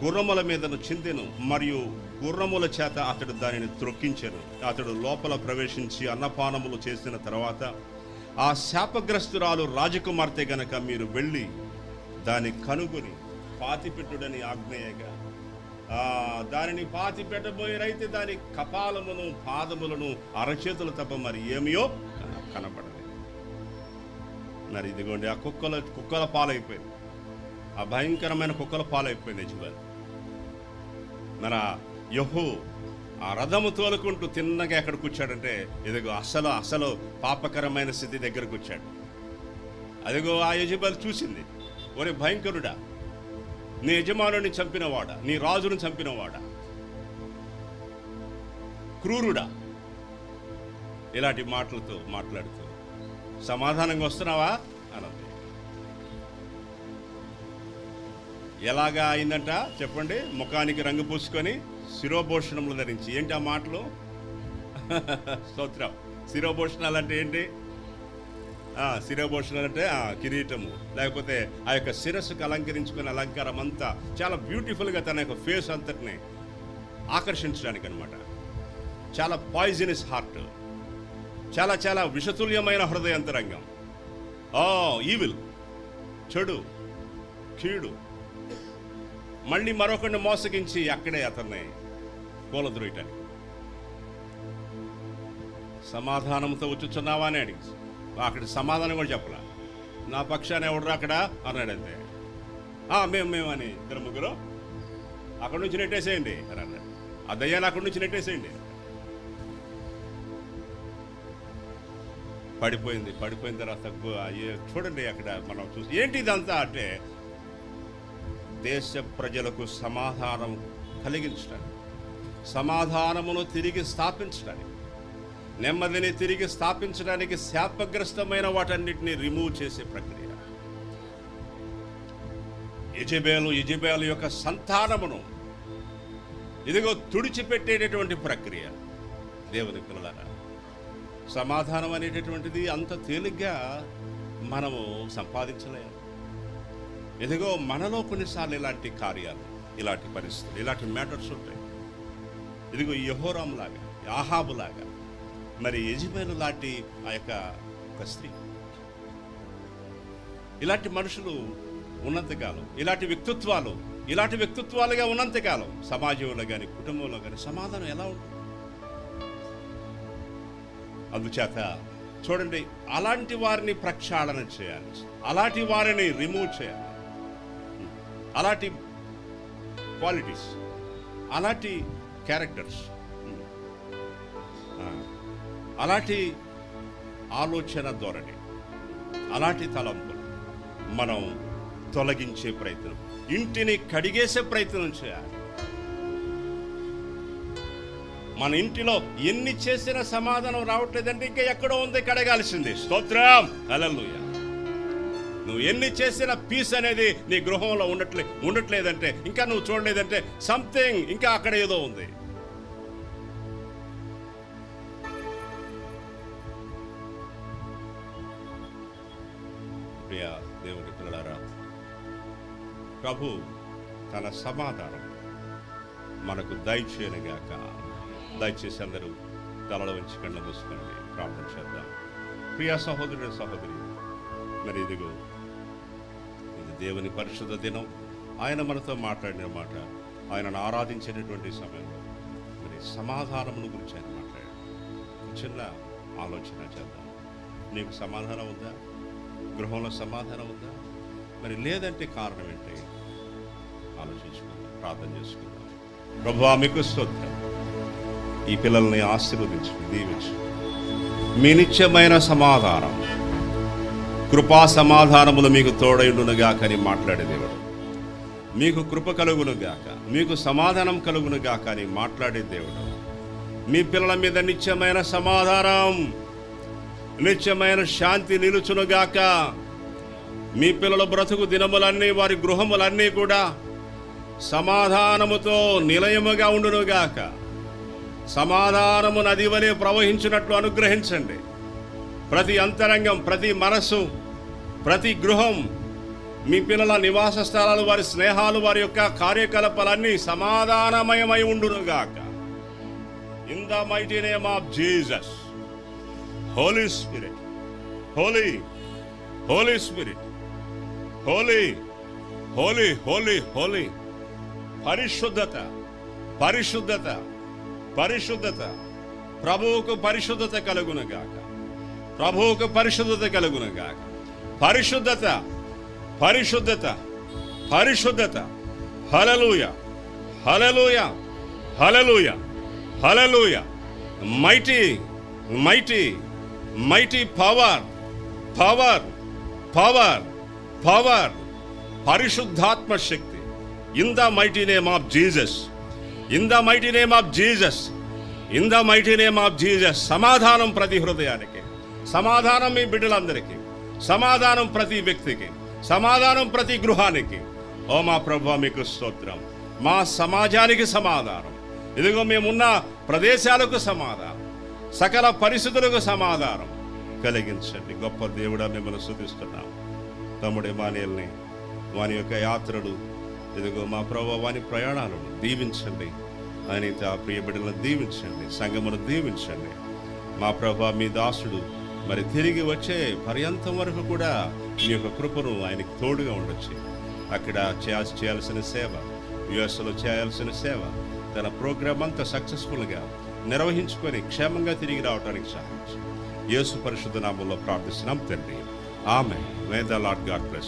గుర్రముల మీదను చిందెను, మరియు గుర్రముల చేత అతడు దానిని త్రొక్కించెను. అతడు లోపల ప్రవేశించి అన్నపానములు చేసిన తర్వాత, ఆ శాపగ్రస్తురాలు రాజకుమార్తె గనక మీరు వెళ్ళి దాన్ని కనుగొని పాతిపెట్టుడని ఆజ్ఞేయగా, దానిని పాతి పెట్టబోయేరైతే దాని కపాలమును పాదములను అరచేతులు తప్ప మరి ఏమియో కనపడలేదు. మరి ఇదిగోండి ఆ కుక్కల పాలైపోయింది, ఆ భయంకరమైన కుక్కల పాలైపోయింది యెజెబెలు. మరి యెహోవా ఆ రథము తోలుకుంటూ తిన్నగా ఎక్కడికి వచ్చాడంటే, ఇదిగో అసలు పాపకరమైన స్థితి దగ్గరకు వచ్చాడు. అదిగో ఆ యెజెబెలు చూసింది, ఒరే భయంకరుడా, నీ యజమానుని చంపినవాడా, నీ రాజును చంపినవాడా, క్రూరుడా, ఇలాంటి మాటలతో మాట్లాడుతూ సమాధానంగా వస్తున్నావా అన్నది. ఎలాగా అయిందంట చెప్పండి? ముఖానికి రంగు పూసుకొని శిరోభూషణములు ధరించి. ఏంటి ఆ మాటలు? స్తోత్రం. శిరోభూషణాలు అంటే ఏంటి? శిరోభూషణాలు అంటే కిరీటము, లేకపోతే ఆ యొక్క శిరస్సుకు అలంకరించుకునే అలంకారం అంతా చాలా బ్యూటిఫుల్గా తన యొక్క ఫేస్ అంతటిని ఆకర్షించడానికి అనమాట. చాలా పాయిజనస్ హార్ట్, చాలా చాలా విషతుల్యమైన హృదయంతరంగం. ఈవిల్, చెడు, కీడు, మళ్ళీ మరొకరిని మోసగించి అక్కడే అతన్ని కూలద్రోయటానికి. సమాధానంతో వచ్చుచున్నావా అని అడిగి, అక్కడ సమాధానం కూడా చెప్పలా. నా పక్షాన్ని ఎవడరా అక్కడ అన్నాడంతే. మేము అని 2-3 అక్కడి నుంచి నెట్టేసేయండి అని అన్నాడు. ఆ దయ్యాన్ని అక్కడి నుంచి నెట్టేసేయండి. పడిపోయిన తర్వాత చూడండి అక్కడ మనం చూసి ఏంటి ఇదంతా అంటే, దేశ ప్రజలకు సమాధానం కలిగించడానికి, సమాధానమును తిరిగి స్థాపించడానికి, నెమ్మదిని తిరిగి స్థాపించడానికి శాపగ్రస్తమైన వాటన్నిటిని రిమూవ్ చేసే ప్రక్రియ. యెజెబెలు యొక్క సంతానమును ఇదిగో తుడిచిపెట్టేటటువంటి ప్రక్రియ. దేవుని పిల్లలారా, సమాధానం అనేటటువంటిది అంత తేలిగ్గా మనము సంపాదించలేము. ఇదిగో మనలో కొన్నిసార్లు ఇలాంటి కార్యాలు, ఇలాంటి పరిస్థితులు, ఇలాంటి మ్యాటర్స్ ఉంటాయి. ఇదిగో యెహోరాము లాగా, ఆహాబు లాగా, మరి యెజెబెలు లాంటి ఆ యొక్క ఒక స్త్రీ. ఇలాంటి మనుషులు ఉన్నంతకాలం, ఇలాంటి వ్యక్తిత్వాలుగా ఉన్నంతకాలం సమాజంలో కానీ కుటుంబంలో కానీ సమాధానం ఎలా ఉంటుంది? అందుచేత చూడండి, అలాంటి వారిని ప్రక్షాళన చేయాలి, అలాంటి వారిని రిమూవ్ చేయాలి. అలాంటి క్వాలిటీస్, అలాంటి క్యారెక్టర్స్, అలాంటి ఆలోచన ధోరణి, అలాంటి తలంపులు మనం తొలగించే ప్రయత్నం, ఇంటిని కడిగేసే ప్రయత్నం చేయాలి. మన ఇంటిలో ఎన్ని చేసినా సమాధానం రావట్లేదంటే ఇంకా ఎక్కడో ఉంది, కడగాల్సింది. స్తోత్రం, హల్లెలూయా. నువ్వు ఎన్ని చేసినా పీస్ అనేది నీ గృహంలో ఉండట్లేదంటే, ఇంకా నువ్వు చూడలేదంటే సంథింగ్ ఇంకా అక్కడ ఏదో ఉంది. ప్రియ దేవుని పిల్లలారా, ప్రభు తన సమాధానం మనకు దయచేయనుగాక. దయచేసి అందరూ తలలో ఉంచి కళ్ళు మూసుకోండి, ప్రార్థన చేద్దాం. ప్రియ సహోదరుడు, సహోదరి, మరి ఇది దేవుని పరిశుద్ధ దినం. ఆయన మనతో మాట్లాడిన మాట, ఆయనను ఆరాధించేటటువంటి సమయంలో మరి సమాధానమును గురించి ఆయన మాట్లాడాడు. చిన్న ఆలోచన చేద్దాం. నీకు సమాధానం ఉందా? గృహంలో సమాధానం ఉందా? మరి లేదంటే కారణం ఏంటి? ఆలోచించుకుందాం, ప్రార్థన చేసుకుందాం. ప్రభువా, మీకు స్తోత్రం. ఈ పిల్లల్ని ఆశీర్వదించు, దీవించు. మీ నిత్యమైన సమాధానం, కృపా సమాధానములు మీకు తోడైండునుగాక అని మాట్లాడే దేవుడు. మీకు కృప కలుగునుగాక, మీకు సమాధానం కలుగునుగాక అని మాట్లాడే దేవుడు. మీ పిల్లల మీద నిత్యమైన సమాధానం, నిత్యమైన శాంతి నిలుచునుగాక. మీ పిల్లల బ్రతుకు దినములన్నీ, వారి గృహములన్నీ కూడా సమాధానముతో నిలయముగా ఉండునుగాక. సమాధానము నది వలె ప్రవహించినట్లు అనుగ్రహించండి. ప్రతి అంతరంగం, ప్రతి మనస్సు, ప్రతి గృహం, మీ పిల్లల నివాస స్థలాలు, వారి స్నేహాలు, వారి యొక్క కార్యకలాపాలన్నీ సమాధానమయమై ఉండునుగాక. In the mighty name of Jesus. Holy spirit, holy, holy spirit, holy, holy, holy, holy. పరిశుద్ధత, పరిశుద్ధత, పరిశుద్ధత. ప్రభువుకు పరిశుద్ధత కలుగునుగాక, ప్రభువుకు పరిశుద్ధత కలుగునుగాక. పరిశుద్ధత, పరిశుద్ధత, పరిశుద్ధత. Hallelujah, hallelujah, hallelujah, hallelujah. Mighty, mighty, mighty power, power, power, power. పరిశుద్ధాత్మ శక్తి. In the mighty name of Jesus, in the mighty name of Jesus, in the mighty name of Jesus. సమాధానం ప్రతి హృదయానికి, సమాధానం మీ బిడ్డలందరికీ, సమాధానం ప్రతి వ్యక్తికి, సమాధానం ప్రతి గృహానికి. ఓ మా ప్రభువా, మీకు స్తోత్రం. మా సమాజానికి సమాధానం, ఇదిగో మేమున్న ప్రదేశాలకు సమాధానం, సకల పరిస్థితులకు సమాధానం కలిగించండి. గొప్ప దేవుడా, మిమ్మల్ని స్తుతిస్తున్నాం. తమ్ముడు ఎమానుయేల్ని, వాని యొక్క యాత్రలు, ఇదిగో మా ప్రభువా, వాని ప్రయాణాలను దీవించండి. అనిత ప్రియ బిడ్డలను దీవించండి, సంఘమును దీవించండి. మా ప్రభువా, మీ దాసుడు మరి తిరిగి వచ్చే పర్యంతం వరకు కూడా మీ యొక్క కృపను ఆయనకి తోడుగా ఉండొచ్చు. అక్కడ చేయాల్సిన సేవ, యుఎస్లో చేయాల్సిన సేవ, తన ప్రోగ్రామ్ అంతా సక్సెస్ఫుల్గా నిర్వహించుకొని క్షేమంగా తిరిగి రావడానికి సహాయించు. యేసు పరిశుద్ధ నామములో ప్రార్థిస్తున్నాం తండ్రి, amen. May the Lord God bless.